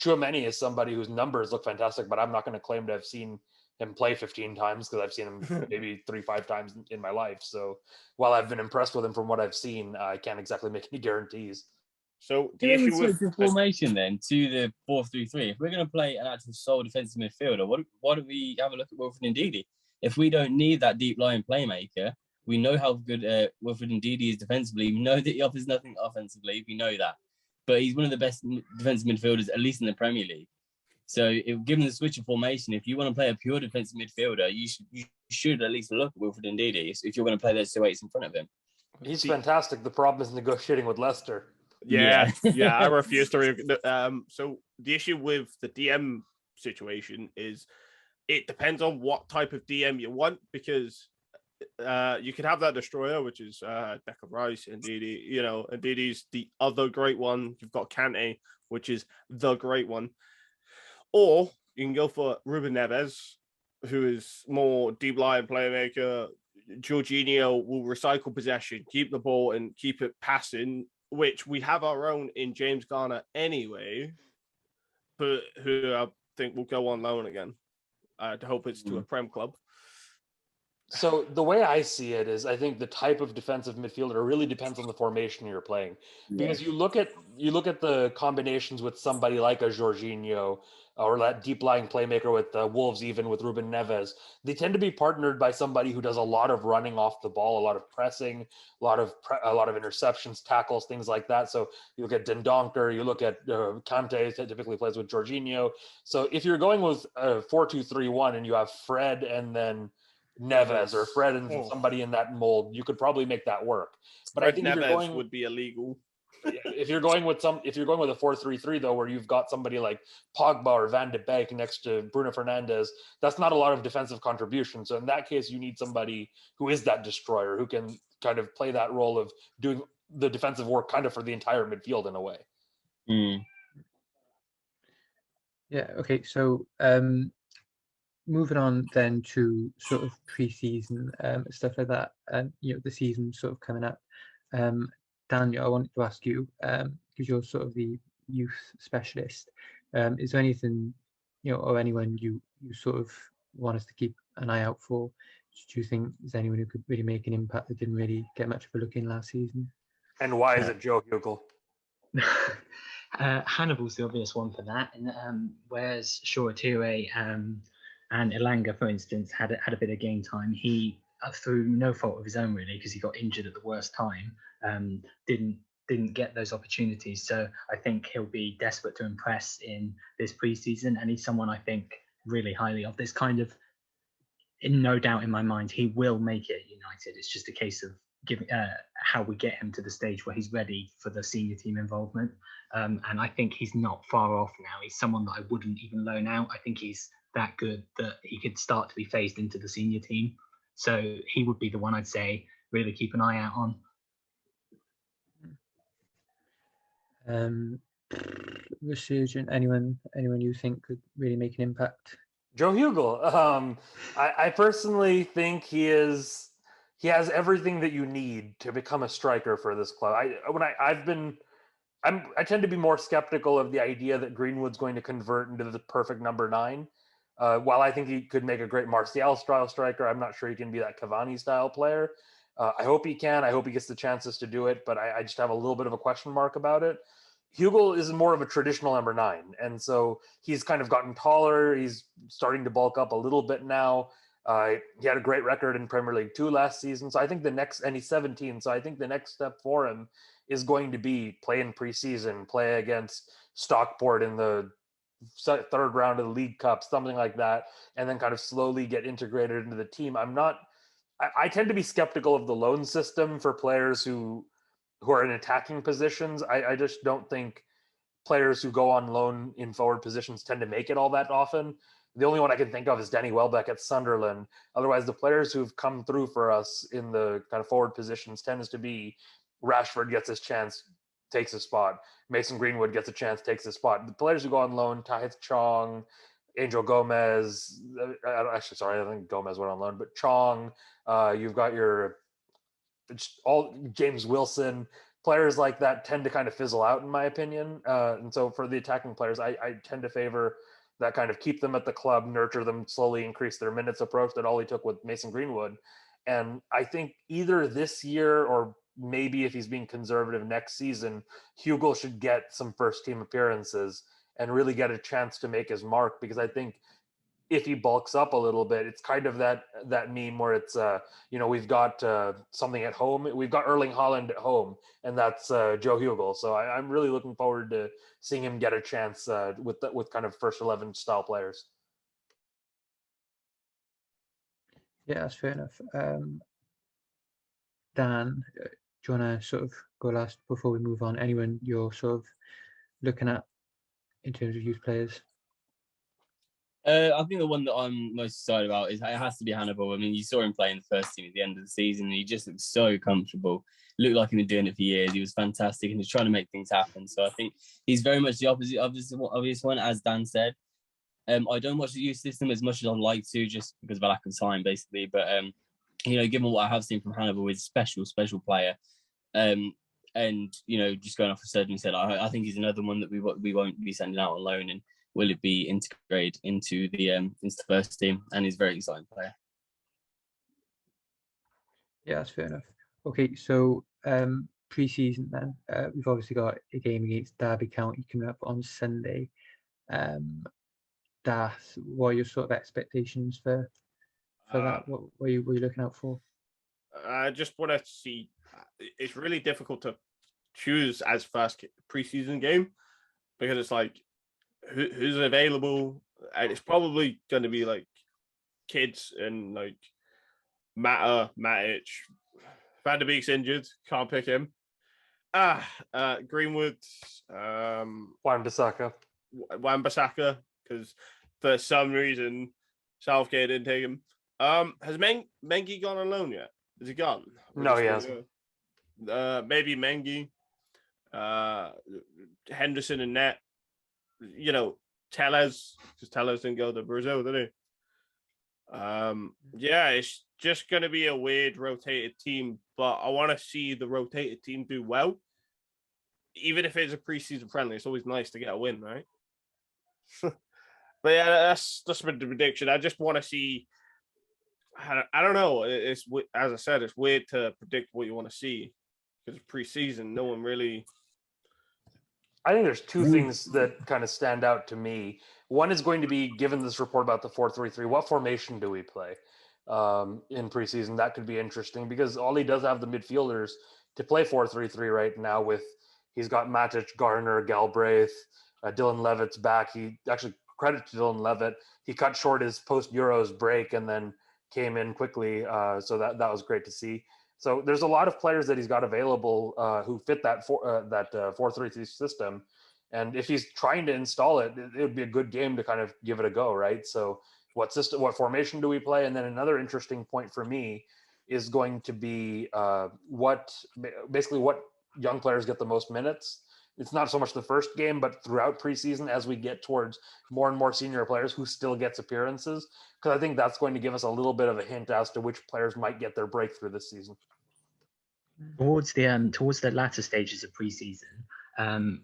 Tchouaméni is somebody whose numbers look fantastic, but I'm not going to claim to have seen him play 15 times because I've seen him maybe 3-5 times in my life. So while I've been impressed with him from what I've sone, I can't exactly make any guarantees. So the issue with the formation then to the 4-3-3, if we're going to play an actual sole defensive midfielder, why don't we have a look at Wilfred Ndidi? If we don't need that deep line playmaker, we know how good Wilfred Ndidi is defensively. We know that he offers nothing offensively. We know that, but he's one of the best defensive midfielders, at least in the Premier League. So, given the switch of formation, if you want to play a pure defensive midfielder, you should at least look at Wilfred Ndidi if you're going to play those 2 8s in front of him. He's The- fantastic. The problem is negotiating with Leicester. Yeah, Yeah. yeah, I refuse to. So the issue with the DM situation is it depends on what type of DM you want, because you can have that destroyer, which is Declan Rice, Ndidi. You know, Ndidi's the other great one. You've got Kante, which is the great one, or you can go for Ruben Neves, who is more deep line playmaker. Jorginho will recycle possession, keep the ball, and keep it passing, which we have our own in James Garner anyway, but who I think will go on loan again. I hope it's to a Prem club. So the way I see it is, I think the type of defensive midfielder really depends on the formation you're playing, because you look at the combinations with somebody like a Jorginho or that deep lying playmaker with the Wolves, even with Ruben Neves. They tend to be partnered by somebody who does a lot of running off the ball, a lot of pressing, a lot of interceptions, tackles, things like that. So you look at Dendonker, you look at Kante, typically plays with Jorginho. So if you're going with 4-2-3-1 and you have Fred and then Neves or Fred and somebody in that mold, you could probably make that work. But Fred I think Neves would be illegal. if you're going with a 4-3-3 though, where you've got somebody like Pogba or Van de Beek next to Bruno Fernandes, that's not a lot of defensive contribution. So in that case, you need somebody who is that destroyer, who can kind of play that role of doing the defensive work kind of for the entire midfield in a way. Yeah. Okay. So moving on then to sort of pre-season stuff like that, and the season sort of coming up. Daniel, I wanted to ask you, because you're sort of the youth specialist. Is there anything, or anyone you sort of want us to keep an eye out for? Do you think there's anyone who could really make an impact that didn't really get much of a look in last season? And why is it Joe Hugel? Hannibal's the obvious one for that, and whereas Shoretire and Elanga, for instance, had a bit of game time, he, through no fault of his own really, because he got injured at the worst time, didn't get those opportunities. So I think he'll be desperate to impress in this preseason, and he's someone I think really highly of. This kind of, no doubt in my mind, he will make it at United. It's just a case of giving how we get him to the stage where he's ready for the senior team involvement. And I think he's not far off now. He's someone that I wouldn't even loan out. I think he's that good that he could start to be phased into the senior team. So he would be the one I'd say really keep an eye out on. Resurgent, anyone you think could really make an impact? Joe Hugel. I personally think he has everything that you need to become a striker for this club. I tend to be more skeptical of the idea that Greenwood's going to convert into the perfect number 9. While I think he could make a great Martial style striker, I'm not sure he can be that Cavani style player. I hope he can. I hope he gets the chances to do it, but I just have a little bit of a question mark about it. Hugel is more of a traditional number 9, and so he's kind of gotten taller. He's starting to bulk up a little bit now. He had a great record in Premier League 2 last season, so I think and he's 17, so I think the next step for him is going to be play in preseason, play against Stockport in the third round of the League Cup, something like that, and then kind of slowly get integrated into the team. I tend to be skeptical of the loan system for players who are in attacking positions. I just don't think players who go on loan in forward positions tend to make it all that often. The only one I can think of is Danny Welbeck at Sunderland. Otherwise, the players who've come through for us in the kind of forward positions tends to be Rashford gets his chance, takes his spot. Mason Greenwood gets a chance, takes his spot. The players who go on loan, Tahith Chong, Angel Gomez. I think Gomez went on loan, but Chong. You've got all James Wilson. Players like that tend to kind of fizzle out, in my opinion. And so for the attacking players, I tend to favor that kind of keep them at the club, nurture them, slowly increase their minutes approach that Ollie took with Mason Greenwood. And I think either this year or maybe if he's being conservative next season, Hugel should get some first team appearances and really get a chance to make his mark, because I think if he bulks up a little bit, it's kind of that meme where it's we've got something at home. We've got Erling Haaland at home, and that's Joe Hugel. So I'm really looking forward to seeing him get a chance with kind of first 11 style players. Yeah, that's fair enough. Dan, do you want to sort of go last before we move on? Anyone you're sort of looking at in terms of youth players? I think the one that I'm most excited about is it has to be Hannibal. I mean, you saw him play in the first team at the end of the season, and he just looked so comfortable. Looked like he'd been doing it for years. He was fantastic, and he's trying to make things happen. So I think he's very much the opposite of this obvious one, as Dan said. I don't watch the youth system as much as I'd like to, just because of a lack of time, basically. But given what I have seen from Hannibal, he's a special player. And just going off what Sergeant said, I think he's another one that we won't be sending out on loan, and will it be integrated into the first team? And he's a very exciting player. Yeah, that's fair enough. Okay, so pre-season then, we've obviously got a game against Derby County coming up on Sunday. What are your sort of expectations for that? What were you looking out for? I just want to see. It's really difficult to choose as first preseason game because it's like who's available, and it's probably going to be like kids and like Matic. Van der Beek's injured, can't pick him. Greenwood, Wan-Bissaka, because for some reason Southgate didn't take him. Has Mengi gone on loan yet? Is he gone? No, he hasn't. Maybe Mengi, Henderson and Net. Tellez, because Tellez didn't go to Brazil, did he? It's just going to be a weird rotated team, but I want to see the rotated team do well. Even if it's a preseason friendly, it's always nice to get a win, right? But yeah, that's my prediction. I just want to see. I don't know. It's, as I said, it's weird to predict what you want to see because preseason, no one really. I think there's two things that kind of stand out to me. One is going to be, given this report about the 4-3-3, what formation do we play in preseason? That could be interesting because Ollie does have the midfielders to play 4-3-3 right now. He's got Matic, Garner, Galbraith, Dylan Levitt's back. He actually, credit to Dylan Levitt, he cut short his post-Euros break and then came in quickly. So that was great to see. So there's a lot of players that he's got available who fit that 4-3-3 system. And if he's trying to install it, it would be a good game to kind of give it a go, right? So what formation do we play? And then another interesting point for me is going to be what young players get the most minutes. It's not so much the first game, but throughout preseason as we get towards more and more senior players who still gets appearances, because I think that's going to give us a little bit of a hint as to which players might get their breakthrough this season. Towards the latter stages of preseason,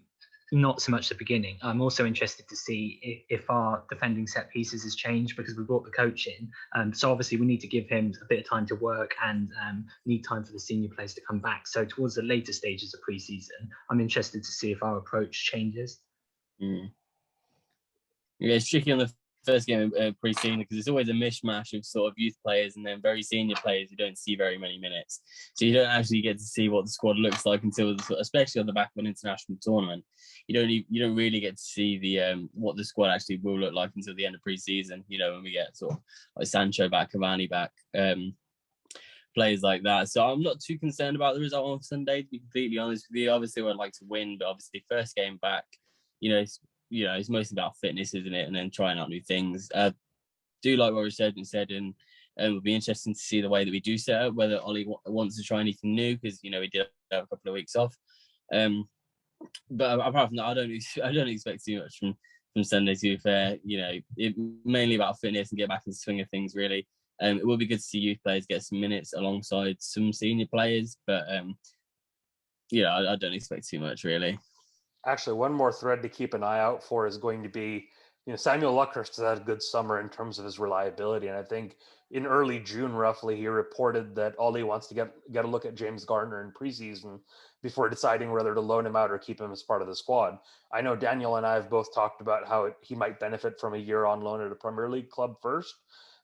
not so much the beginning. I'm also interested to see if our defending set pieces has changed because we brought the coach in. So obviously we need to give him a bit of time to work and need time for the senior players to come back. So towards the later stages of preseason, I'm interested to see if our approach changes. Yeah, it's tricky on the first game of pre-season because it's always a mishmash of sort of youth players and then very senior players who don't see very many minutes. So you don't actually get to see what the squad looks like until, especially on the back of an international tournament. You don't really get to see the what the squad actually will look like until the end of pre-season. When we get sort of like Sancho back, Cavani back, players like that. So I'm not too concerned about the result on Sunday, to be completely honest with you. Obviously, I'd like to win, but obviously first game back, it's mostly about fitness, isn't it? And then trying out new things. Do like what Richard said, and it would be interesting to see the way that we do set up, whether Ollie wants to try anything new, because, we did have a couple of weeks off. But apart from that, I don't expect too much from Sunday, to be fair. It mainly about fitness and get back in the swing of things, really. It will be good to see youth players get some minutes alongside some senior players, but I don't expect too much, really. Actually, one more thread to keep an eye out for is going to be, Samuel Luckhurst has had a good summer in terms of his reliability. And I think in early June, roughly, he reported that Ollie wants to get a look at James Garner in preseason before deciding whether to loan him out or keep him as part of the squad. I know Daniel and I have both talked about how he might benefit from a year on loan at a Premier League club first.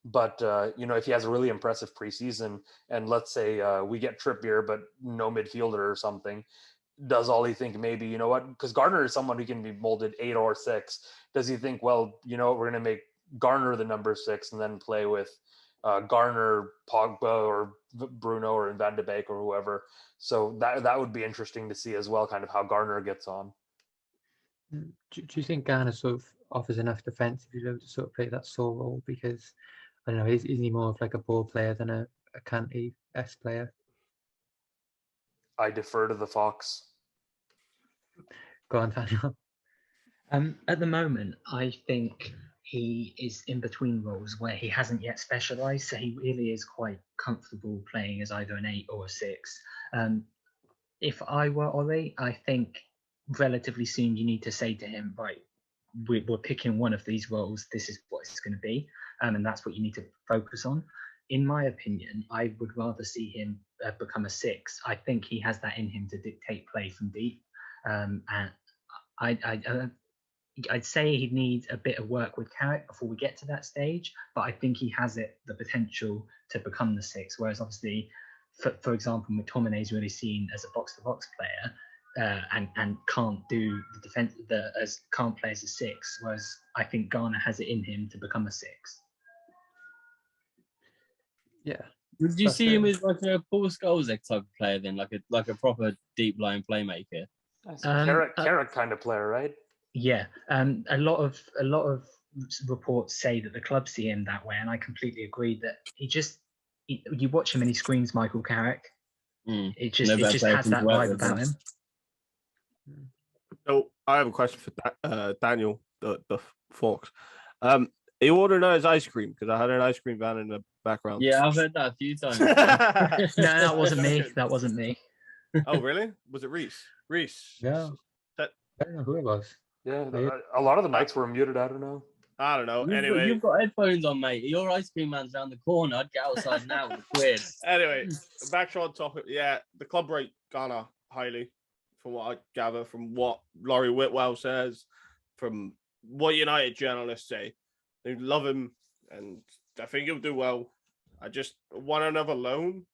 But, if he has a really impressive preseason and let's say we get Trippier, but no midfielder or something, does Ollie think maybe, you know what, because Garner is someone who can be molded 8 or 6. Does he think, well, we're going to make Garner the number 6 and then play with Garner, Pogba, or Bruno, or Van de Beek, or whoever. So that would be interesting to see as well, kind of how Garner gets on. Do you think Garner sort of offers enough defensively to sort of play that sole role? Because I don't know, is he more of like a ball player than a Kante-esque player? I defer to the Fox. Go on, Daniel. At the moment, I think he is in between roles where he hasn't yet specialised, so he really is quite comfortable playing as either an 8 or a 6. If I were Ollie, I think relatively soon you need to say to him, right, we're picking one of these roles, this is what it's going to be, and that's what you need to focus on. In my opinion, I would rather see him become a 6. I think he has that in him to dictate play from deep, and I'd say he needs a bit of work with Carrick before we get to that stage, but I think he has the potential to become the 6. Whereas obviously, for example, McTominay is really seen as a box-to-box player and can't do the defense, can't play as a 6. Whereas I think Garner has it in him to become a 6. Yeah. Would you see him as like a Paul Scholes type of player then, like a proper deep line playmaker? Carrick kind of player, right? Yeah, a lot of reports say that the club see him that way, and I completely agree that you watch him and he screams Michael Carrick. It just has that vibe about him. So I have a question for Daniel, the Fox. Are you ordering his ice cream? Because I had an ice cream van in the background. Yeah, I've heard that a few times. No, that wasn't me. That wasn't me. Oh, really? Was it Reese? Yeah. I don't know who it was. Yeah, a lot of the mics were muted. I don't know. Anyway, you've got headphones on, mate. Your ice cream man's around the corner. I'd get outside now. Weird. Anyway, back on topic. Yeah, the club rate Garner highly, from what I gather, from what Laurie Whitwell says, from what United journalists say. They love him, and I think he'll do well. I just want another loan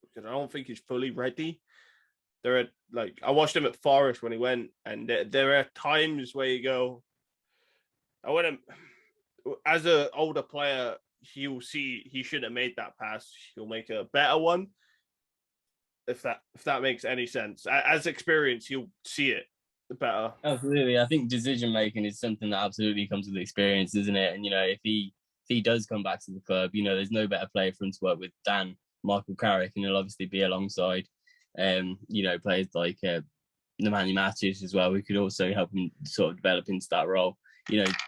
because I don't think he's fully ready. I watched him at Forest when he went, and there are times where you go, I want him as an older player. He'll see he should have made that pass. He'll make a better one. If that makes any sense, as experience, he'll see it better. Absolutely, I think decision making is something that absolutely comes with experience, isn't it? And if he does come back to the club, there's no better player for him to work with than Michael Carrick, and he'll obviously be alongside players like Nemanja Matic as well, who could also help him sort of develop into that role.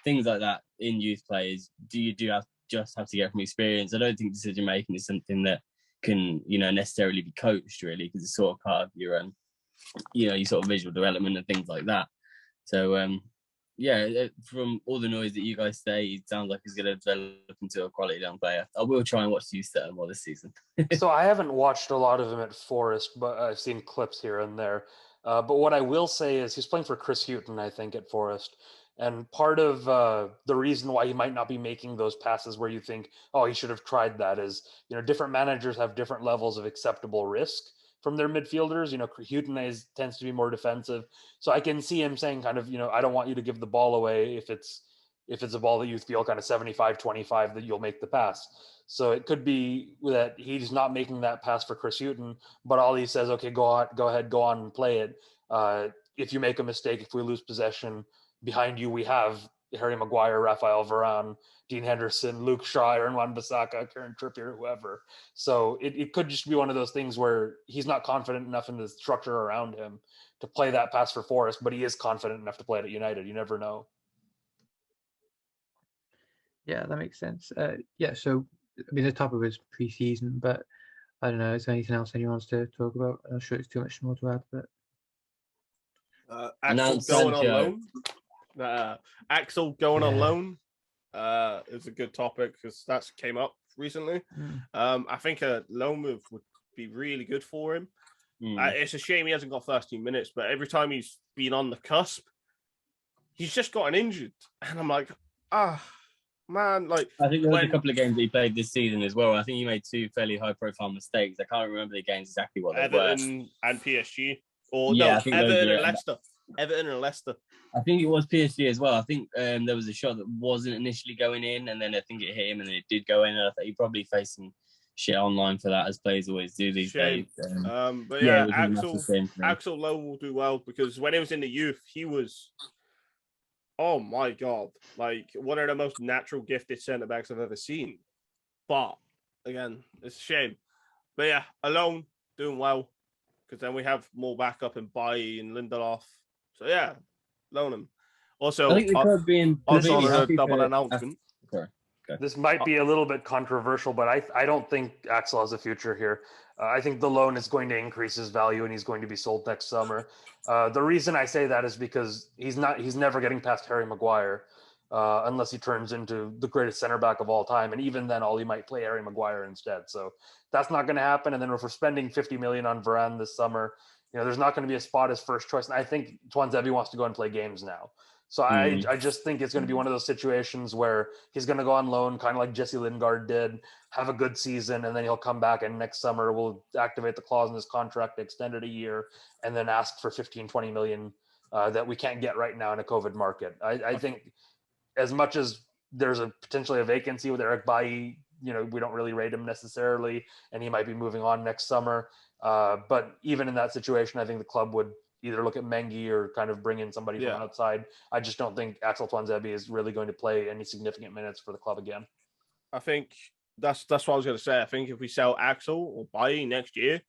Things like that in youth players. You just have to get from experience. I don't think decision making is something that can necessarily be coached, really, because it's sort of part of your your sort of visual development and things like that. So from all the noise that you guys say, it sounds like he's going to develop into a quality young player. I will try and watch you more this season. So I haven't watched a lot of him at Forest, but I've seen clips here and there. But what I will say is he's playing for Chris Hughton, I think, at Forest. And part of the reason why he might not be making those passes where you think, oh, he should have tried that is, different managers have different levels of acceptable risk from their midfielders. Hughton tends to be more defensive. So I can see him saying kind of, I don't want you to give the ball away if it's a ball that you feel kind of 75-25 that you'll make the pass. So it could be that he's not making that pass for Chris Hughton, but Ollie says, okay, go ahead, go on and play it. If you make a mistake, if we lose possession, behind you we have Harry Maguire, Raphael Varane, Dean Henderson, Luke Shaw, Aaron Wan-Bissaka, Kieran Trippier, whoever. So it could just be one of those things where he's not confident enough in the structure around him to play that pass for Forest, but he is confident enough to play it at United. You never know. Yeah, that makes sense. So the topic was pre-season, but I don't know. Is there anything else anyone wants to talk about? I'm not sure it's too much more to add, but Axel going on loan. Axel going on loan is a good topic because that's came up recently. I think a loan move would be really good for him. It's a shame he hasn't got 13 minutes, but every time he's been on the cusp, he's just gotten injured, and I'm like, man, like I think there was a couple of games that he played this season as well. I think he made 2 fairly high-profile mistakes. I can't remember the games exactly what they were. Everton and PSG, or I no, think Everton those and Leicester. Everton and Leicester. I think it was PSG as well. I think there was a shot that wasn't initially going in, and then I think it hit him, and then it did go in. And I think he probably faced some shit online for that, as players always do these days. But yeah, it was a massive shame for him. Axel Lowe will do well because when he was in the youth, he was, oh my God, like one of the most natural gifted centre-backs I've ever seen. But again, it's a shame. But yeah, Alone doing well because then we have more backup in Bailly and Lindelof. So yeah, loan him. Also, I think the club being on completely a happy double for- announcement. Sorry. Okay. This might be a little bit controversial, but I don't think Axel has a future here. I think the loan is going to increase his value and he's going to be sold next summer. The reason I say that is because he's never getting past Harry Maguire unless he turns into the greatest center back of all time. And even then, Ollie might play Harry Maguire instead. So that's not going to happen. And then if we're spending 50 million on Varane this summer, there's not going to be a spot as first choice. And I think Tuanzebe wants to go and play games now. So I just think it's going to be one of those situations where he's going to go on loan, kind of like Jesse Lingard did, have a good season, and then he'll come back and next summer we'll activate the clause in his contract, extend it a year, and then ask for 15, 20 million that we can't get right now in a COVID market. I think as much as there's potentially a vacancy with Eric Bailly, we don't really rate him necessarily, and he might be moving on next summer. But even in that situation, I think the club would either look at Mengi or kind of bring in somebody from outside. I just don't think Axel Tuanzebe is really going to play any significant minutes for the club again. I think that's what I was going to say. I think if we sell Axel or Bailly next year,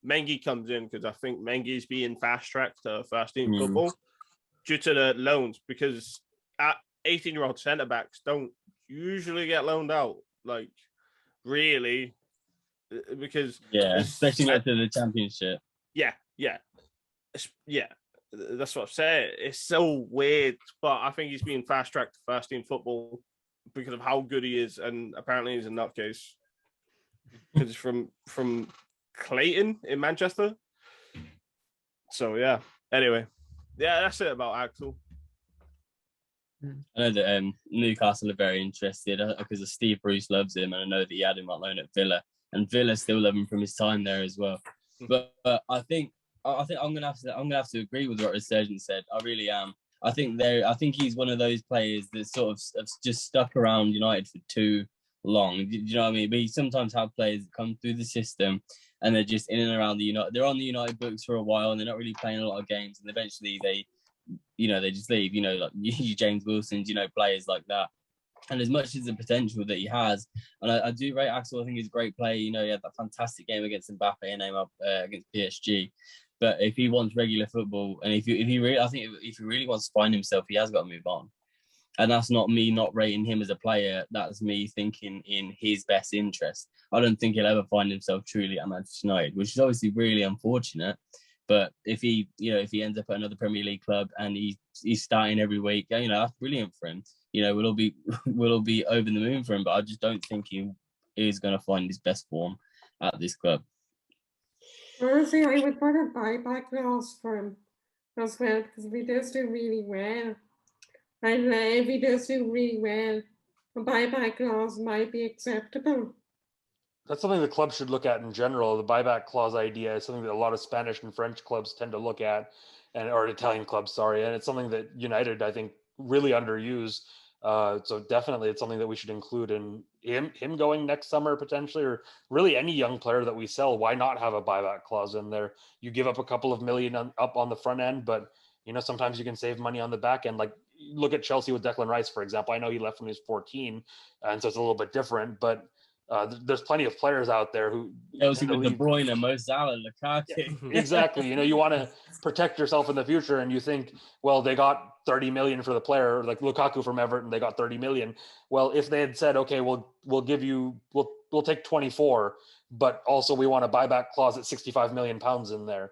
Mengi comes in because I think Mengi's being fast-tracked to first-team football due to the loans because 18-year-old centre-backs don't usually get loaned out, like, really, because... Yeah, especially after the Championship. Yeah, that's what I'm saying. It's so weird, but I think he's being fast-tracked to first-team football because of how good he is, and apparently he's a nutcase because he's from Clayton in Manchester. So yeah. Anyway, yeah, that's it about Axel. I know that Newcastle are very interested because Steve Bruce loves him, and I know that he had him on loan at Villa, and Villa still love him from his time there as well. But I think I'm gonna have to agree with what Resurgent said. I really am. I think he's one of those players that sort of have just stuck around United for too long. Do you know what I mean? But you sometimes have players that come through the system and they're just in and around the United. They're on the United books for a while and they're not really playing a lot of games, and eventually they just leave. Like James Wilson's, players like that. And as much as the potential that he has, and I do rate Axel, I think he's a great player. He had that fantastic game against Mbappe and against PSG. But if he wants regular football, and if he really wants to find himself, he has got to move on. And that's not me not rating him as a player. That's me thinking in his best interest. I don't think he'll ever find himself truly at Manchester United, which is obviously really unfortunate. But if he ends up at another Premier League club and he's starting every week, that's brilliant for him. We'll all be over the moon for him. But I just don't think he is going to find his best form at this club. Honestly, I would put a buyback clause for him as well because if he does do really well, a buyback clause might be acceptable. That's something the club should look at in general. The buyback clause idea is something that a lot of Spanish and French clubs tend to look at, or Italian clubs, sorry. And it's something that United, I think, really underuse. So definitely it's something that we should include in him going next summer potentially, or really any young player that we sell. Why not have a buyback clause in there? You give up a couple of million up on the front end, but sometimes you can save money on the back end. Like look at Chelsea with Declan Rice, for example. I know he left when he was 14, and so it's a little bit different, but there's plenty of players out there who Chelsea with De Bruyne, Mo Salah, Lukaku. Yeah, exactly. You want to protect yourself in the future, and you think, well, they got 30 million for the player, like Lukaku from Everton, they got 30 million. Well, if they had said, okay, we'll take 24, but also we want a buyback clause at 65 million pounds in there.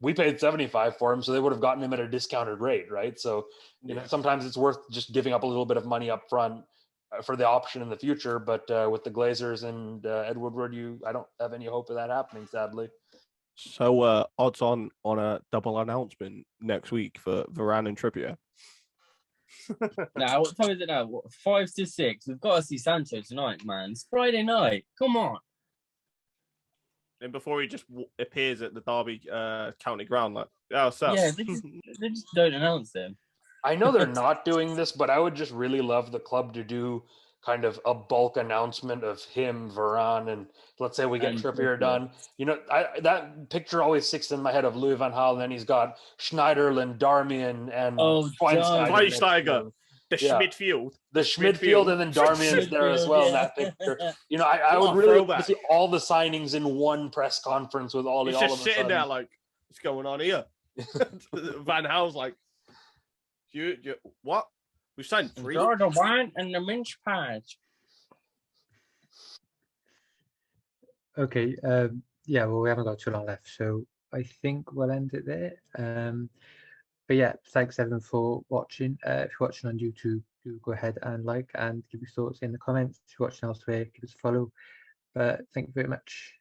We paid 75 for him, so they would have gotten him at a discounted rate, right? So sometimes it's worth just giving up a little bit of money up front for the option in the future, but with the Glazers and Ed Woodward, I don't have any hope of that happening, sadly. So odds on a double announcement next week for Varane and Trippier. Now, what time is it now? 5 to 6. We've got to see Sancho tonight, man. It's Friday night. Come on. And before he just appears at the Derby county ground, like, oh, what's up? Yeah, they just don't announce them. I know they're not doing this, but I would just really love the club to do kind of a bulk announcement of him, Varane, and let's say we get And Trippier Trippier. done. You know, that picture always sticks in my head of Louis van Gaal, and then he's got Schneiderlin, Darmian, and Schweinsteiger. Schweinsteiger. The Schmidfield. The Schmidfield, and then Darmian's there as well in that picture. You know, I would really love to see all the signings in one press conference with all the. He's all just of a sitting sudden. there like, what's going on here? Van Gaal's like, you what? We've signed 3. The wine and the mince pies. Okay. Yeah. Well, we haven't got too long left, so I think we'll end it there. But yeah, thanks everyone for watching. If you're watching on YouTube, do go ahead and like and give your thoughts in the comments. If you're watching elsewhere, give us a follow. But thank you very much.